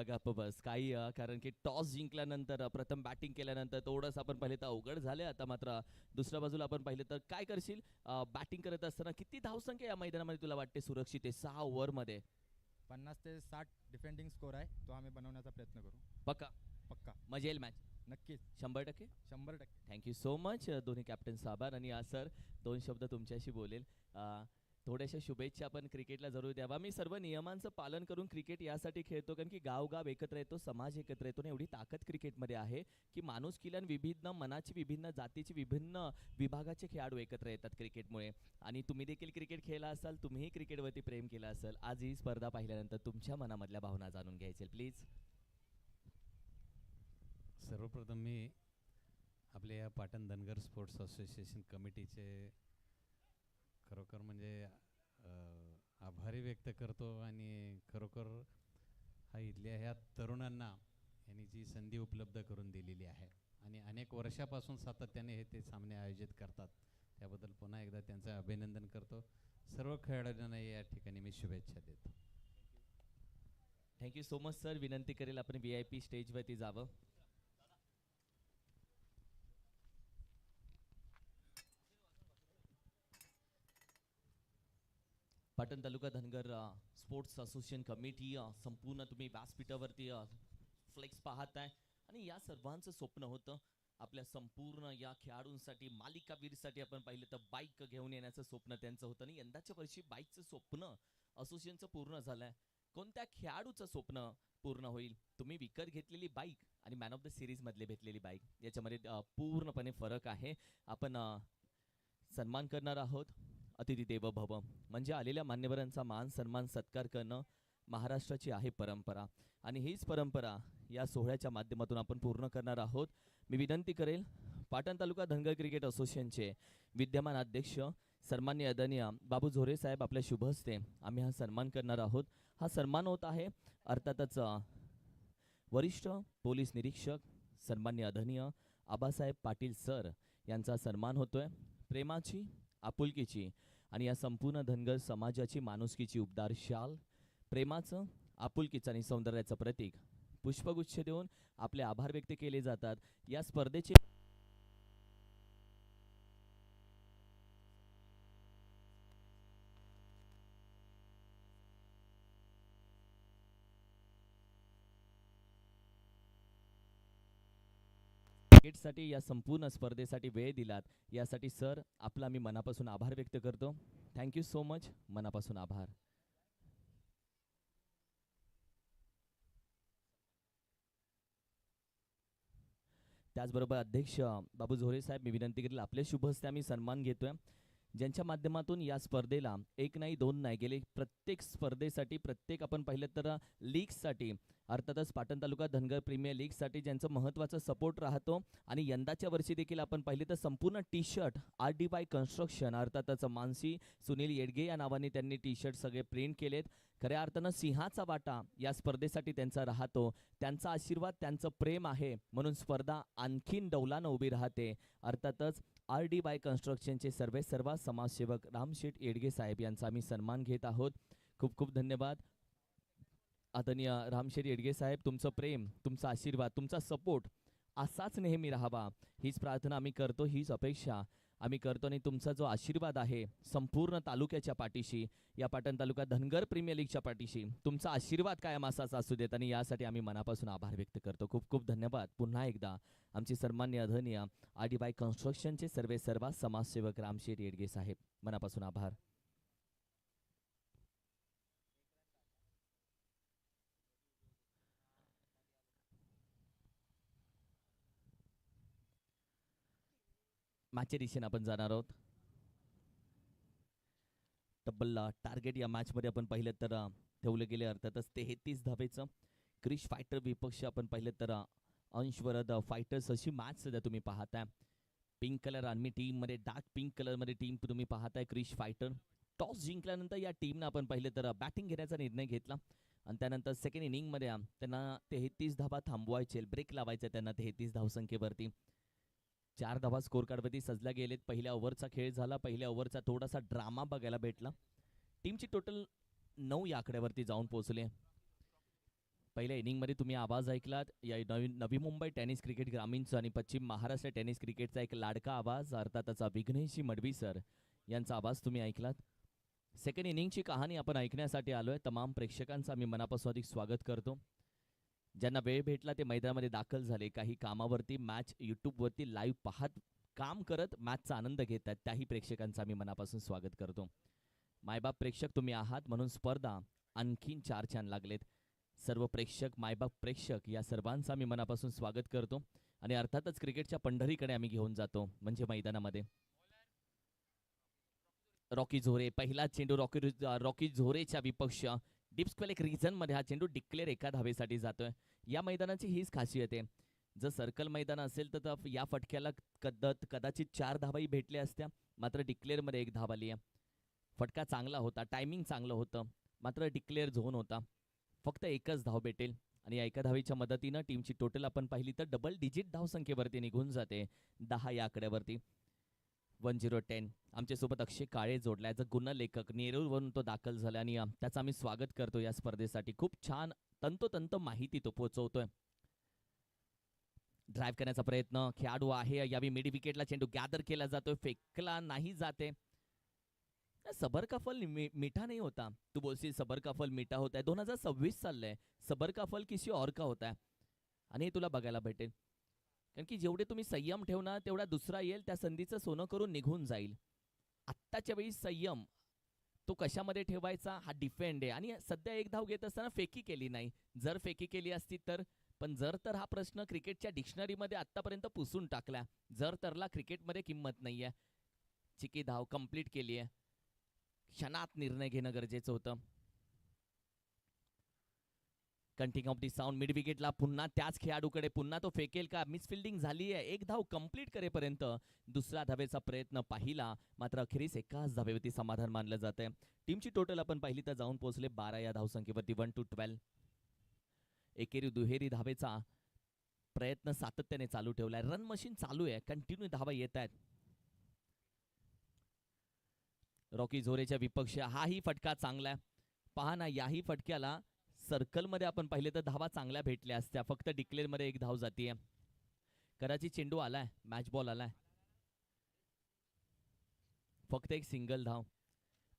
गप्प बस काही कारण की टॉस जिंकल्यानंतर प्रथम बॅटिंग केल्यानंतर थोडंसं आपण पाहिले तर अवघड झाले. आता मात्र दुसऱ्या बाजूला आपण पाहिलं तर काय करशील? बॅटिंग करत असताना किती धावसंख्या या मैदानामध्ये तुला वाटते सुरक्षित आहे 6 ओव्हरमध्ये? 50 ते 60 डिफेंडिंग स्कोर आहे, तो आम्ही बनवण्याचा प्रयत्न करू. पक्का पक्का. मजा येईल मॅच नक्कीच 100%. 100%. थँक्यू सो मच दोन्ही कॅप्टन्स आभार. आणि सर 2 शब्द तुमच्याशी बोलेल. थोड्याशा शुभेच्छा आपण क्रिकेटला जरूर द्यावा. मी सर्व नियमांचं पालन करून क्रिकेट यासाठी खेळतो कारण की गावगाव एकत्र येतो, समाज एकत्र येतो आणि एवढी ताकद क्रिकेटमध्ये आहे की माणूस किल्यान विभिन्न मनाची, विभिन्न जातीची, विभिन्न विभागाचे खेळाडू एकत्र येतात क्रिकेटमुळे. आणि तुम्ही देखील क्रिकेट खेळला असाल, तुम्हीही क्रिकेटवरती प्रेम केलं असेल. आज ही स्पर्धा पाहिल्यानंतर तुमच्या मनामधल्या भावना जाणून घ्यायचे प्लीज. सर्वप्रथम मी आपल्या या पाटण धनगर स्पोर्ट्स असोसिएशन कमिटीचे खरोखर म्हणजे आभारी व्यक्त करतो. आणि खरोखर हा इथल्या ह्या तरुणांना यांनी जी संधी उपलब्ध करून दिलेली आहे आणि अनेक वर्षापासून सातत्याने हे ते सामने आयोजित करतात, त्याबद्दल पुन्हा एकदा त्यांचं अभिनंदन करतो. सर्व खेळाडूंना या ठिकाणी मी शुभेच्छा देतो. Thank you so much sir. विनंती करेल आपण VIP स्टेजवरती जावं. Patan taluka Dhangar sports association committee संपूर्ण तुम्ही व्यासपीठावरती फ्लेक्स पाहताय आणि या सर्वांचं स्वप्न होतं आपल्या संपूर्ण या खेळाडूंसाठी, मालिकावीरसाठी आपण पाहिलं तर बाईक घेऊन येण्याचं स्वप्न त्यांचं होतं. आणि यंदाच्या वर्षी बाईकचं स्वप्न असोसिएशनचं पूर्ण झालंय. कोणत्या खेळाडूचं स्वप्न पूर्ण होईल? तुम्ही विकत घेतलेली बाईक आणि मॅन ऑफ द सिरीज मधले भेटलेली बाईक याच्यामध्ये पूर्णपणे फरक आहे. आपण सन्मान करणार आहोत. अतिथी देवो भव म्हणजे आलेल्या मान्यवरांचा मान सन्मान सत्कार करणं महाराष्ट्राची आहे परंपरा आणि हीच परंपरा या सोहळ्याच्या माध्यमातून आपण पूर्ण करणार आहोत. मी विनंती करेल पाटण तालुका धनगर क्रिकेट असोसिएशनचे विद्यमान अध्यक्ष सन्माननीय आदरणीय बाबू झोरे साहेब, आपल्या शुभ हस्ते आम्ही हा सन्मान करणार आहोत. हा सन्मान होत आहे अर्थातच वरिष्ठ पोलीस निरीक्षक सन्माननीय आदरणीय आबासाहेब पाटील सर यांचा सन्मान होतोय. प्रेमाची, आपुलकीची आणि या संपूर्ण धनगर समाजाची माणुसकीची उबदार शाल, प्रेमाचं, आपुलकीचं आणि सौंदर्याचं प्रतीक पुष्पगुच्छ देऊन आपले आभार व्यक्त केले जातात. या स्पर्धेचे क्रिकेटसाठी या संपूर्ण स्पर्धेसाठी वेळ दिलात यासाठी सर आपला मी मनापासून आभार व्यक्त करतो. Thank you so much. मनापासून आभार. त्याचबरोबर अध्यक्ष बाबू झोरे साहेब, मी विनंती करेल आपल्या शुभ हस्ते आम्ही सन्मान घेतोय ज्यांच्या माध्यमातून या स्पर्धेला एक नाही दोन नाही गेले प्रत्येक स्पर्धेसाठी, प्रत्येक आपण पाहिलं तर लीगसाठी अर्थातच पाटण तालुका धनगर प्रीमियर लीगसाठी ज्यांचं महत्त्वाचं सपोर्ट राहतो. आणि यंदाच्या वर्षी देखील आपण पाहिले तर संपूर्ण टी-शर्ट RDY कन्स्ट्रक्शन अर्थातच मानसी सुनील येडगे या नावाने त्यांनी टी-शर्ट सगळे प्रिंट केलेत. खऱ्या अर्थानं सिंहाचा वाटा या स्पर्धेसाठी त्यांचा राहतो. त्यांचा आशीर्वाद, त्यांचं प्रेम आहे म्हणून स्पर्धा आणखीन डौलानं उभी राहते. अर्थातच RDY कन्स्ट्रक्शनचे सर्व समाजसेवक रामशेठ येडगे साहेब यांचा आम्ही सन्मान घेत आहोत. खूप खूप धन्यवाद आदरणीय रामशेठ येडगे साहेब. तुमचं प्रेम, तुमचा आशीर्वाद, तुमचा सपोर्ट असाच नेहमी राहावा हीच प्रार्थना आम्ही करतो, हीच अपेक्षा आम्ही करतो. आणि तुमचा जो आशीर्वाद आहे संपूर्ण तालुक्याच्या पाठीशी, या पाटण तालुका धनगर प्रीमियर लीगच्या पाठीशी तुमचा आशीर्वाद कायम असाच असू देत आणि यासाठी आम्ही मनापासून आभार व्यक्त करतो. खूप खूप धन्यवाद. पुन्हा एकदा आमचे सन्माननीय आदरणीय RDY कन्स्ट्रक्शनचे सर्व समाजसेवक रामशेठ येडगे साहेब, मनापासून आभार. मॅचच्या दिशेने आपण जाणार आहोत. तब्बल टार्गेट या मॅचमध्ये आपण पाहिलं तर ठेवलं गेले अर्थातच 33 धावेचं. क्रिश फायटर विपक्ष आपण पाहिलं तर अंशवरद फायटर्स अशी मॅच सध्या तुम्ही पाहताय. पिंक कलर आर्मी टीम मध्ये डार्क पिंक कलर मध्ये टीम तुम्ही पाहताय क्रिश फायटर. टॉस जिंकल्यानंतर या टीमनं आपण पाहिलं तर बॅटिंग घेण्याचा निर्णय घेतला आणि त्यानंतर सेकंड इनिंग मध्ये त्यांना 33 धावा थांबवायचे, ब्रेक लावायचे त्यांना 33 धावसंख्येवरती. 4 धावा स्कोर कार्डवरती सजल्या गेलेत. पहिल्या ओव्हरचा खेळ झाला. पहिल्या ओव्हरचा थोडासा ड्रामा बघायला भेटला. टीमची टोटल 9 या आकड्यावरती जाऊन पोहोचले. पहिल्या इनिंगमध्ये तुम्ही आवाज ऐकलात या नवी मुंबई टेनिस क्रिकेट ग्रामीणचा आणि पश्चिम महाराष्ट्र टेनिस क्रिकेटचा एक लाडका आवाज, अर्थातच विघ्नेशी मडवी सर यांचा आवाज तुम्ही ऐकलात. सेकंड इनिंगची कहाणी आपण ऐकण्यासाठी आलोय. तमाम प्रेक्षकांचं मी मनापासून अधिक स्वागत करतो. ज्यांना वेळ भेटला ते मैदानामध्ये दाखल झाले. काही कामावरती मॅच यूट्यूबवरती लाईव्ह पाहत काम करत मॅचचा आनंद घेतात त्याही प्रेक्षकांचं मी मनापासून स्वागत करतो. मायबाप प्रेक्षक तुम्ही आहात म्हणून स्पर्धा आणखीन 4 छान लागलेत. सर्व प्रेक्षक, मायबाप प्रेक्षक या सर्वांचा मी मनापासून स्वागत करतो आणि अर्थातच क्रिकेटच्या पंढरीकडे आम्ही घेऊन जातो म्हणजे मैदानामध्ये. रॉकी झोरे पहिला चेंडू रॉकी झोरेच्या विपक्ष डीप स्क्वेअर एक रिझन मध्ये हा चेंडू डिक्लेअर एका धावेसाठी जातोय. या मैदानाची हीच खासियत आहे. जर सर्कल मैदान असेल तर या फटक्याला कदाचित 4 धावाही भेटल्या असत्या, मात्र डिक्लेअर मध्ये 1 धाव आली आहे. फटका चांगला होता, टायमिंग चांगलं होतं, मात्र डिक्लेअर झोन होता. फक्त 1च धाव भेटेल आणि या एका धावेच्या मदतीनं टीमची टोटल आपण पाहिली तर डबल डिजिट धावसंख्येवरती निघून जाते 10 या आकड्यावरती. 1010 आमच्या सोबत अक्षय काळे जोडलाय. गुणलेखक नेरूरवरून तो दाखल झाला आणि त्याचं आम्ही स्वागत करतो या स्पर्धेसाठी. खूप छान तंतोतंत माहिती तो पोहोचवतोय. ड्राईव्ह करण्याचा प्रयत्न खेळाडू आहे. यावेळी मिड विकेटला चेंडू गॅदर केला जातोय, फेकला नाही जाते. सबर का फल मीठा नहीं होता. तू बोलशील सबर का फल मीठा होता है. 2026 चाललंय. सबर का फल किसी और का होता है आणि हे तुला बघायला भेटेल. कारण की जेवढे तुम्ही संयम ठेवणार तेवढा दुसरा येईल, त्या संधीचं सोनं करून निघून जाईल. आत्ताच्या वेळी संयम तो कशामध्ये ठेवायचा हा डिफेंड आहे. आणि सध्या 1 धाव घेत असताना फेकी केली नाही. जर फेकी केली असती तर, पण जर तर हा प्रश्न क्रिकेटच्या डिक्शनरीमध्ये आतापर्यंत पुसून टाकला. जर तरला क्रिकेटमध्ये किंमत नाहीये. चिकी धाव कंप्लीट केली आहे. क्षणात निर्णय घेणं गरजेचं होतं. कंटिंग ऑफ दी साऊंड मिड विकेटला पुन्हा त्याच खेळाडूकडे, पुन्हा तो फेकेल का? मिसफिल्डिंग झाली आहे. 1 धाव कंप्लीट करेपर्यंत दुसऱ्या धावेचा प्रयत्न पाहिला, मात्र अखेरीस एकाच धावेवरती समाधान मानलं जातंय. टीमची टोटल आपण पाहिली तर जाऊन पोहोचले 12 या धावसंख्येवरती. 1-12 एकेरी दुहेरी धावेचा प्रयत्न सातत्याने चालू ठेवलाय. रन मशीन चालू आहे, कंटिन्यू धावा येत आहेत. रॉकी झोरेच्या विपक्ष हाही फटका चांगला आहे. पहा ना, याही फटक्याला सर्कलमध्ये आपण पाहिले तर धावा चांगल्या भेटल्या असत्या. फक्त डिक्लेअर मध्ये 1 धाव जातीये. कदाचित चेंडू आलाय, मॅच बॉल आलाय, फक्त 1 सिंगल धाव.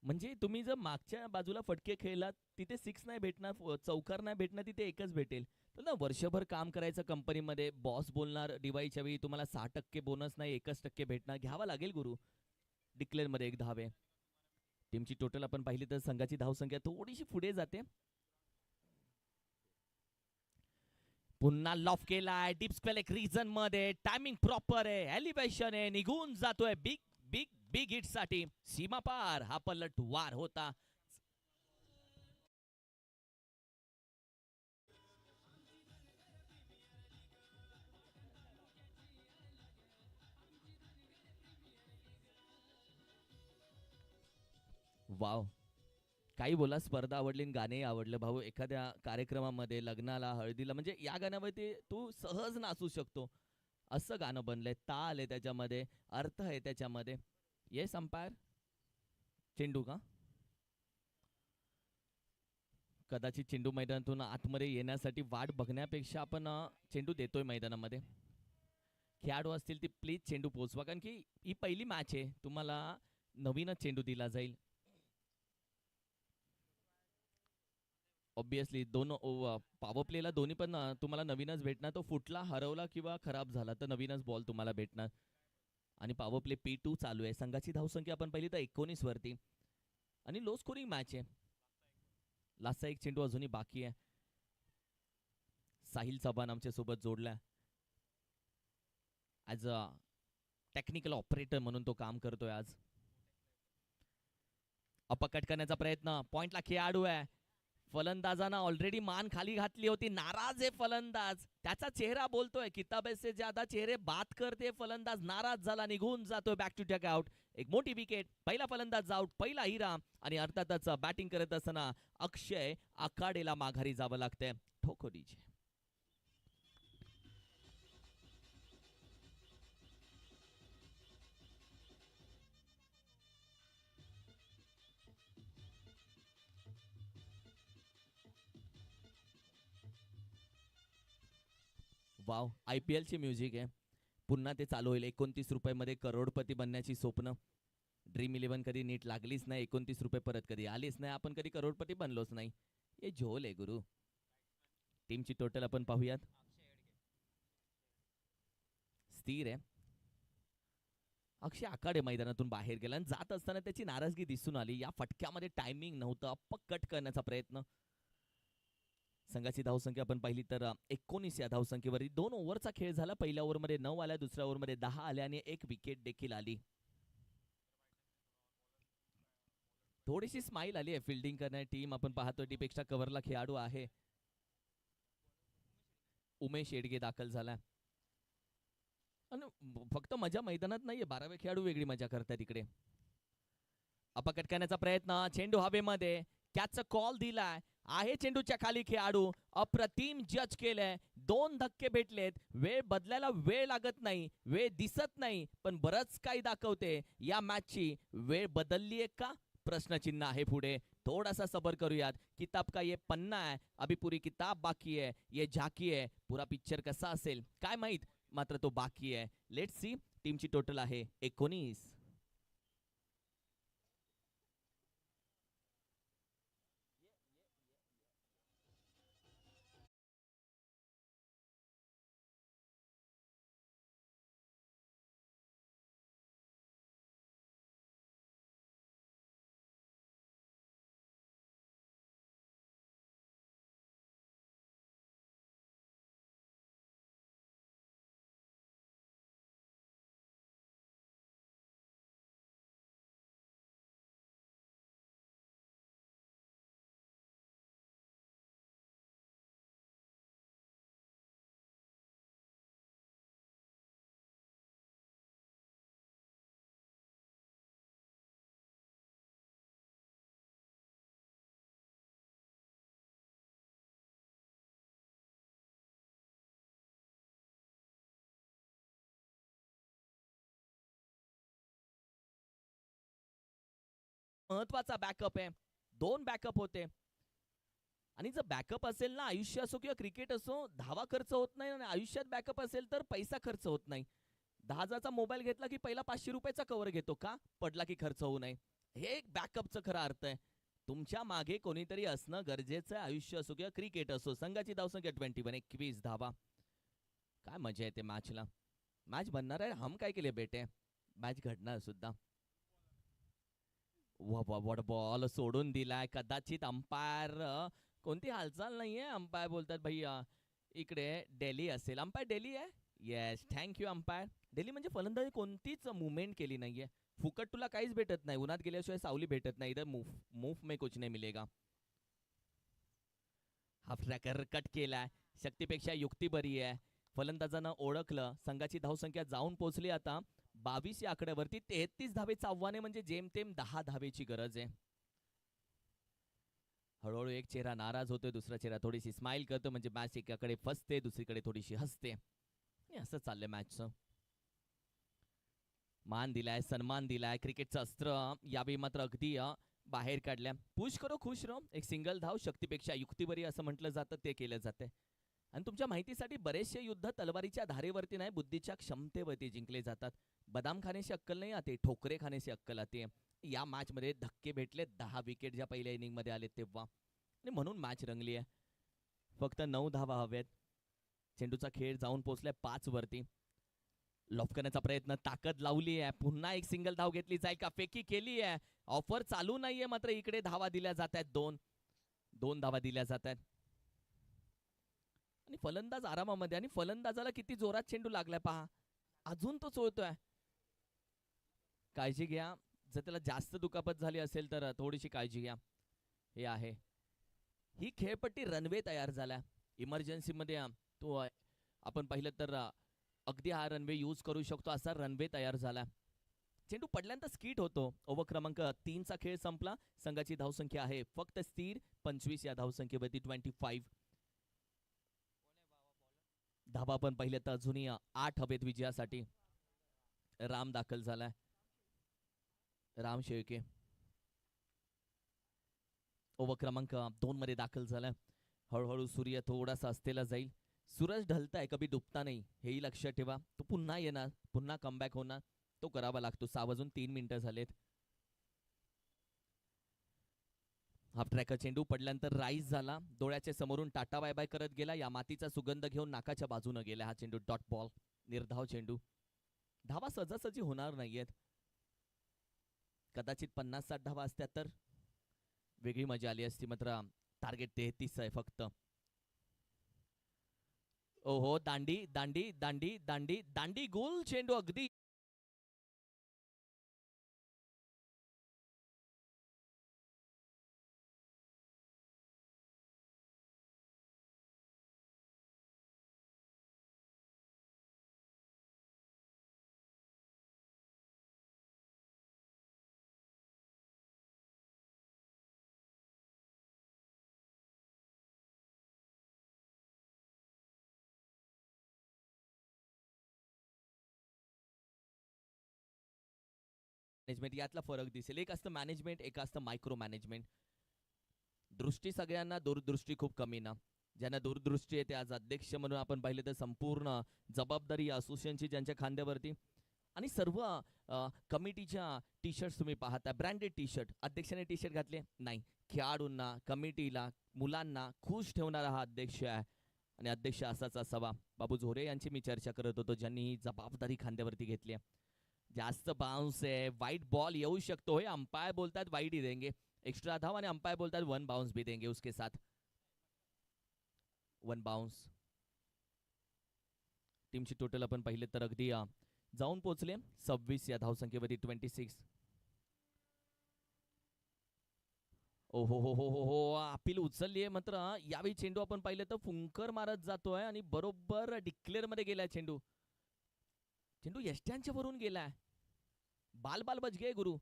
म्हणजे तुम्ही जर मागच्या बाजूला फटके खेळलात तिथे 6 नाही भेटणार, चौकार नाही भेटणार, तिथे 1च भेटेल. तर ना वर्षभर काम करायचं कंपनीमध्ये, बॉस बोलणार दिवाळीच्या वेळी तुम्हाला 6% बोनस नाही 1% भेटणार, घ्यावा लागेल गुरु. डिक्लेअर मध्ये 1 धाव आहे. टीमची टोटल आपण पाहिली तर संघाची धावसंख्या थोडीशी पुढे जाते. पुन्हा लॉफ केलाय डीप स्क्वेअर एक रिझन मध्ये. टायमिंग प्रॉपर आहे, एलिव्हेशन आहे, निघून जातोय बिग बिग बिग हिट साठी. सीमा पार हा पलट वार होता. वाव, काही बोला. स्पर्धा आवडली, गाणे आवडलं भाऊ. एखाद्या कार्यक्रमामध्ये, लग्नाला, हळदीला, म्हणजे या गाण्यामध्ये तू सहज नाचू शकतो असं गाणं बनलंय. ताल आहे त्याच्यामध्ये, अर्थ आहे त्याच्यामध्ये. Yes umpire. चेंडू का? कदाचित चेंडू मैदानातून आतमध्ये येण्यासाठी वाट बघण्यापेक्षा आपण चेंडू देतोय मैदानामध्ये. खेळाडू असतील ती प्लीज चेंडू पोहोचवा, कारण की ही पहिली मॅच आहे. तुम्हाला नवीनच चेंडू दिला जाईल. ऑब्विसली पॉवर प्लेला दोन्ही पण तुम्हाला नवीनच भेटणार. तो फुटला, हरवला किंवा खराब झाला तर नवीनच बॉल तुम्हाला भेटणार. आणि पॉवर प्ले P2 चालू आहे. संघाची धावसंख्या आपण पाहिली तर 19 वरती आणि लो स्कोरिंग मॅच आहे. लास्टचा 1 चेंडू अजूनही बाकी आहे. साहिल चव्हाण आमच्या सोबत जोडला. ॲज अ टेक्निकल ऑपरेटर म्हणून तो काम करतोय आज. अपकट करण्याचा प्रयत्न, पॉइंटला खेळाडू आहे. फलंदाजांना ऑलरेडी मान खाली घातली होती. नाराज आहे फलंदाज. त्याचा चेहरा बोलतोय. किताबे से ज्यादा चेहरे बात करते. फलंदाज नाराज झाला, निघून जातोय बॅक टू डक आउट. एक मोठी विकेट. पहिला फलंदाज आउट, पहिला हिरा. आणि अर्थातच बॅटिंग करत असताना अक्षय आखाडेला माघारी जावं लागतंय. ठोको डीजे. वाव, IPL ची म्युझिक आहे. पुन्हा ते चालू होईल. 29 रुपयामध्ये करोडपती बनण्याची स्वप्न. ड्रीम 11 कधी नीट लागलीच नाही. 29 रुपये परत कधी आलीच नाही. आपण कधी करोडपती बनलोच नाही. हे झोल आहे गुरु. टीमची टोटल आपण पाहूयात. स्थिर आहे. अक्षय आखाडे मैदानातून बाहेर गेला आणि जात असताना त्याची नाराजगी दिसून आली. या फटक्यामध्ये टायमिंग नव्हतं. अप्पा कट करण्याचा प्रयत्न. संघाची धावसंख्या आपण पाहिली तर 19 या धावसंख्येवरती 2 ओव्हरचा खेळ झाला. पहिल्या ओव्हरमध्ये 9 आल्या, दुसऱ्या ओव्हरमध्ये 10 आल्या आणि 1 विकेट देखील आली. थोडीशी स्माइल आली आहे फिल्डिंग करणारी टीम. आपण पाहतो टीपेक्षा कव्हरला खेळाडू आहे. उमेश येडगे दाखल झाला. आणि फक्त मजा मैदानात नाहीये, 12वे खेळाडू वेगळी मजा करतात इकडे. अपकट करण्याचा प्रयत्न. चेंडू हवेमध्ये. कॅचचा कॉल दिलाय. आहे चेंडूच्या खाली खेळाडू. अप्रतिम जज केलंय. 2 धक्के भेटलेत. वेळ बदलायला वेळ लागत नाही. वेळ दिसत नाही, पण बरंच काही दाखवते. या मॅचची वेळ बदलली आहे का, प्रश्नचिन्ह आहे पुढे. थोडासा सबर करूयात. किताब का ये पन्ना है, अभी पूरी किताब बाकी है. ये झाकी है. पुरा पिक्चर कसा असेल काय माहित, मात्र तो बाकी आहे. Let's see. टीमची टोटल आहे 19. महत्वाचा बॅकअप आहे. 2 बॅकअप होते. आणि जर बॅकअप असेल ना, आयुष्य असो किंवा क्रिकेट असो, धावा खर्च होत नाही. आणि आयुष्यात बॅकअप असेल तर पैसा खर्च होत नाही. 10,000चा मोबाईल घेतला की पहिला 500 रुपयाचा कव्हर घेतो का, पडला की खर्च होऊ नये. हे एक बॅकअपचं खरा अर्थ आहे. तुमच्या मागे कोणीतरी असणं गरजेचं आहे. आयुष्य असो किंवा क्रिकेट असो. संघाची धावसंख्या 21 धावा. काय मजा येते मॅचला. मॅच बनणार आहे. हम काय केले बेटे, मॅच घडणार सुद्धा. बॉल सोडून दिलाय. कदाचित अंपायर कोणती हालचाल नाहीये. अंपायर बोलतात भैया इकडे डेली असेल. अंपायर डेली आहे. Yes, thank you umpire. डेली म्हणजे फलंदाजी कोणतीच मुवमेंट केली नाहीये. फुकट तुला काहीच भेटत नाही. उन्हात गेल्याशिवाय सावली भेटत नाही. इधर मूव में कुछ नहीं मिलेगा. हाफ ट्रॅकर कट केलाय. शक्तीपेक्षा युक्ती बरी आहे. फलंदाजांना ओळखलं. संघाची धावसंख्या जाऊन पोहोचली आता 22 या आकड्यावरती. 33 धावेचं आव्हान आहे, म्हणजे जेमतेम 10 धावेची गरज आहे. हळूहळू एक चेहरा नाराज होतोय, दुसरा चेहरा थोडीशी स्माइल करतो. म्हणजे मॅच एकाकडे फसते, दुसरीकडे थोडीशी हसते. असं चाललंय मॅचचं. मान दिलाय, सन्मान दिलाय. क्रिकेटचं अस्त्र यावेळी मात्र अगदी बाहेर काढल्या. पुश करो खुश रहो. एक सिंगल धाव. शक्तीपेक्षा युक्तीबरी असं म्हटलं जातं, ते केलं जाते. आणि तुमच्या माहितीसाठी बरेचसे युद्ध तलवारीच्या धारेवरती नाही, बुद्धीच्या क्षमतेवरती जिंकले जातात. बदाम खाने से अक्कल नाही आते, ठोकरे खाने से अक्कल आते. या मॅच मध्ये धक्के भेटले. 10 विकेट ज्या पहिल्या इनिंग मध्ये आले तेव्हा, आणि म्हणून मॅच रंगली आहे. फक्त 9 धावा हवेत. चेंडूचा खेळ जाऊन पोहोचलाय 5 वरती. लॉफ करण्याचा प्रयत्न, ताकद लावली आहे. पुन्हा एक सिंगल धाव घेतली जाईल का, फेकी केली आहे. ऑफर चालू नाहीये, मात्र इकडे धावा दिल्या जात आहेत. 2 धावा दिल्या जात आहेत. आणि फलंदाज आरामामध्ये. आणि फलंदाजाला किती जोरात चेंडू लागलाय पहा. अजून तो चोळतोय. काळजी घ्या. जर त्याला जास्त दुखापत झाली असेल तर थोडीशी काळजी घ्या. हे आहे ही खेळपट्टी रनवे तयार झाला. इमर्जन्सीमध्ये तो आपण पाहिलं तर अगदी हा रनवे यूज करू शकतो असा रनवे तयार झाला. चेंडू पडल्यानंतर स्किट होतो. ओव्हर क्रमांक 3चा खेळ संपला. संघाची धावसंख्या आहे फक्त स्थिर 25 या धावसंख्येवरती 25. धावा पण पाहिलं तर अजूनही 8 हवेत विजयासाठी. राम दाखल झालाय. राम शेळके ओव्हर क्रमांक 2 मध्ये दाखल झालाय. हळूहळू सूर्य थोडासा असतेला जाईल. सूरज ढलताय कभी डुबता नाही हेही लक्षात ठेवा. तो पुन्हा येणार, पुन्हा कमबॅक होणार. तो करावा लागतो. 6 वाजून 3 मिनिटं झालेत. हाफ ट्रॅकर चेंडू पडल्यानंतर राईज झाला. डोळ्याच्या समोरून टाटा बाय बाय करत गेला. या मातीचा सुगंध घेऊन नाकाच्या बाजूने गेला. हा चेंडू डॉट बॉल. निर्धाव चेंडू. धावा सहजासहजी होणार नाहीयेत. कदाचित 50-60 धावा असत्या तर वेगळी मजा आली असती. मात्र टार्गेट 33 आहे फक्त. ओहो, दांडी दांडी दांडी दांडी दांडी गोल चेंडू अगदी मॅनेजमेंट यातला फरक दिसेल. एक असतं मॅनेजमेंट, एक असतं मायक्रो मॅनेजमेंट. दृष्टी सगळ्यांना, दूरदृष्टी खूप कमी ना. ज्यांना दूरदृष्टी आहे ते आज अध्यक्ष म्हणून आपण पाहिलं तर संपूर्ण जबाबदारी असोसिएशनची ज्यांच्या खांद्यावरती. आणि सर्व कमिटीच्या टी शर्ट्स तुम्ही पाहता, ब्रँडेड टी शर्ट. अध्यक्षाने टी शर्ट घातले नाही. खेळाडूंना, कमिटीला, मुलांना खुश ठेवणारा हा अध्यक्ष आहे. आणि अध्यक्ष असाच असावा. बाबू झोरे यांची मी चर्चा करत होतो, ज्यांनी ही जबाबदारी खांद्यावरती घेतली आहे. जास्त बाउन्स आहे, वाईट बॉल येऊ शकतो. हे अंपायर बोलतात वाईट ही देंगे, एक्स्ट्रा धाव, आणि अंपायर बोलतात 1 बाउंस भी देंगे उसके साथ. 1 बाउंस. टीमची टोटल आपण पाहिले तर अगदी जाऊन पोहोचले 26 या धावसंख्येवरती 26. ओ हो हो हो हो हो, अपील उचलली आहे. मात्र यावेळी चेंडू आपण पाहिलं तर फुंकर मारत जातोय आणि बरोबर डिक्लेअर मध्ये गेलाय चेंडू. चेंडू यष्ट्यांच्या वरून गेलाय. बाल बाल बच गे गुरु.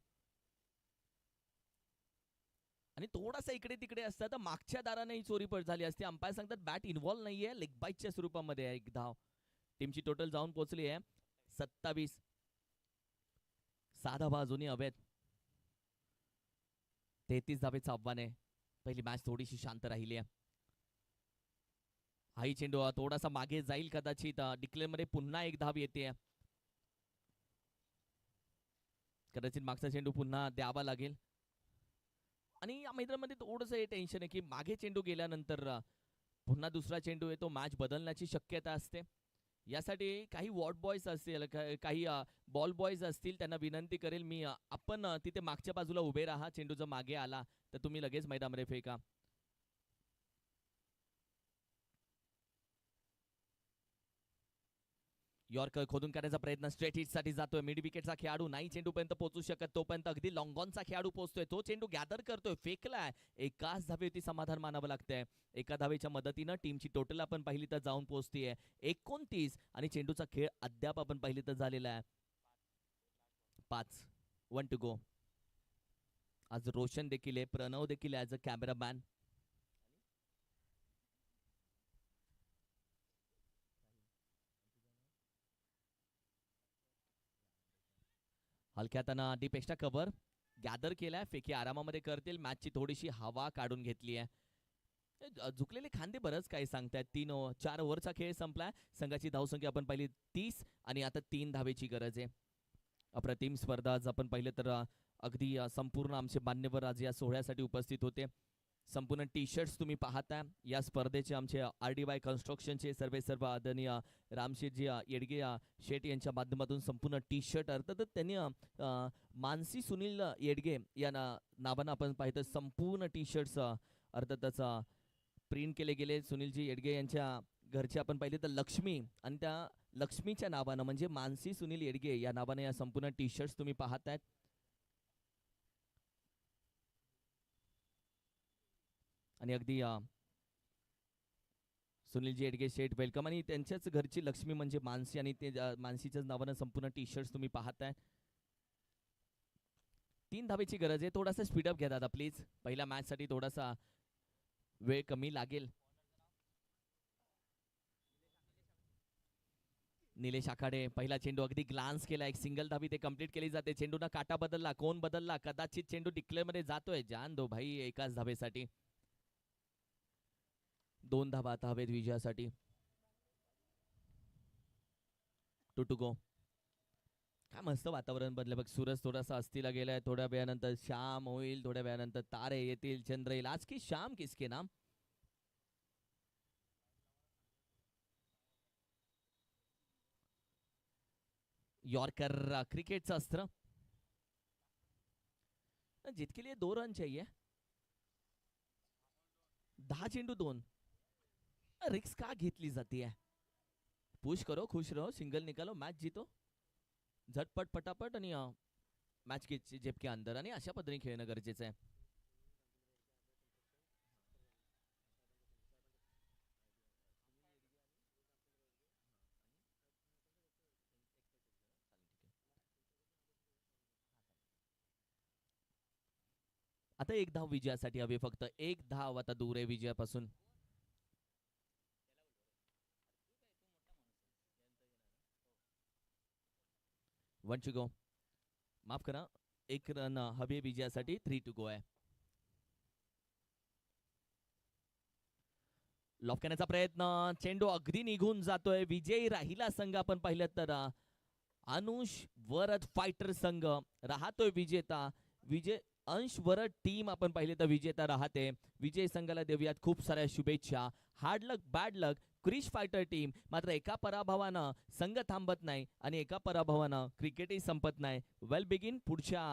आणि थोडासा इकडे तिकडे असता तर मागच्या दाराने ही चोरी पड झाली असती. अंपायर सांगतात बॅट इन्व्हॉल्व नाहीये, लेग बाईटच्या स्वरूपामध्ये आहे एक धाव. टीमची टोटल जाऊन पोहोचली आहे 27. 6 धावा अजूनही हवेत. 33 धावेचं आव्हान आहे. पहिली मॅच थोडीशी शांत राहिली आहे. हाही चेंडू थोडासा मागे जाईल कदाचित. डिक्लेअर मध्ये पुन्हा एक धाव येते. कदाचित मागचा चेंडू पुन्हा द्यावा लागेल. आणि या मैदानामध्ये थोडंसं हे टेन्शन आहे की मागे चेंडू गेल्यानंतर पुन्हा दुसरा चेंडू येतो, मॅच बदलण्याची शक्यता असते. यासाठी काही वॉर्ड बॉयज असतील, काही बॉल बॉयज असतील, त्यांना विनंती करेल मी, आपण तिथे मागच्या बाजूला उभे राहा. चेंडू जर मागे आला तर तुम्ही लगेच मैदानामध्ये फेका. यॉर्कर खोदून करण्याचा प्रयत्न स्ट्रेट हिट साठी जातोय. मिड विकेटचा खेळाडू नाही चेंडूपर्यंत पोहोचू शकत, तोपर्यंत अगदी लॉंगॉनचा खेळाडू पोहोचतोय. तो चेंडू गॅदर करतोय, फेकलाय. एकाच धावेवरती समाधान मानावं लागतंय. एका धावेच्या मदतीनं टीमची टोटल आपण पाहिली तर जाऊन पोहोचतीये 29. आणि चेंडूचा खेळ अद्याप आपण पाहिली तर झालेला आहे 5. 1 टू गो. आज रोशन देखील आहे, प्रणव देखील आहे ॲज अ कॅमेरामॅन. हलक्या त्यांना डीप एक्स्ट्रा कव्हर गॅदर केलाय. फेकी आरामामध्ये करतील. मॅचची थोडीशी हवा काढून घेतली आहे. झुकलेले खांदे बरंच काही सांगतायत. 4 ओव्हरचा खेळ संपलाय. संघाची धावसंख्या आपण पाहिली 30 आणि आता 3 धावेची गरज आहे. अप्रतिम स्पर्धा आज आपण पाहिलं तर अगदी संपूर्ण आमचे मान्यवर आज या सोहळ्यासाठी उपस्थित होते. संपूर्ण टी शर्ट्स तुम्ही पाहताय. या स्पर्धेचे आमचे RDY कन्स्ट्रक्शनचे सर्व आदरणीय रामशेठजी येडगे शेठ यांच्या माध्यमातून संपूर्ण टी शर्ट अर्थात त्यांनी मानसी सुनील येडगे या नावानं आपण पाहिलं संपूर्ण टी शर्ट्स अर्थातच प्रिंट केले गेले. सुनीलजी येडगे यांच्या घरचे आपण पाहिले तर लक्ष्मी, आणि त्या लक्ष्मीच्या नावानं म्हणजे मानसी सुनील येडगे या नावाने या संपूर्ण टी शर्ट्स तुम्ही पाहतायत. आणि अगदी सुनीलजी एडगे शेठ वेलकम. आणि त्यांच्याच घरची लक्ष्मी म्हणजे मानसी, आणि ते मानसीच्याच नावानं संपूर्ण टी शर्ट्स तुम्ही पाहताय. 3 धावेची गरज आहे. थोडासा स्पीडअप घ्या दादा प्लीज. पहिल्या मॅच साठी थोडासा वेळ कमी लागेल. निलेश आखाडे पहिला चेंडू अगदी ग्लान्स केला, एक सिंगल धावी ते कंप्लीट केली जाते. चेंडूना काटा बदलला, कोण बदलला, कदाचित चेंडू डिक्लेअर मध्ये जातोय. जान दो भाई एकाच धावेसाठी. 2 धावा आता हवेत विजयासाठी. 2 to go. काय मस्त वातावरण बनलं बघ. सूरज थोडासा अस्तीला गेलाय. थोड्या वेळानंतर शाम होईल, थोड्या वेळानंतर तारे येतील, चंद्र येईल. आज की शाम किसके नाम. यॉर्कर क्रिकेटचं अस्त्र. जितके लिए 2 रन चाहिए. 10 चेंडू 2. रिक्स का घेतली जाते. पुश करो, खुश रहो, सिंगल निकालो, मॅच जीतो. झटपट पटापट आणि मॅच जेब के अंदर, आणि अशा पद्धतीने खेळणं गरजेचं आहे. आता 1 धाव विजयासाठी हवी. फक्त 1 धाव आता दूर आहे विजयापासून. One to go. माफ करा, 1 रन हवे विजयासाठी. 3 to go आहे. लॉफ करण्याचा प्रयत्न, चेंडू अगदी निघून जातोय. विजयी राहिला संघ आपण पाहिलं तर अनुष वरद फायटर संघ राहतोय विजेता. अंश वरद टीम आपण पाहिले तर विजेता राहते. विजय संघाला देऊयात खूप साऱ्या शुभेच्छा. हार्ड लक, बॅड लक क्रिश फायटर टीम. मात्र एका पराभवानं संघ थांबत नाही आणि एका पराभवानं क्रिकेटही संपत नाही. वेल बिगिन पुढच्या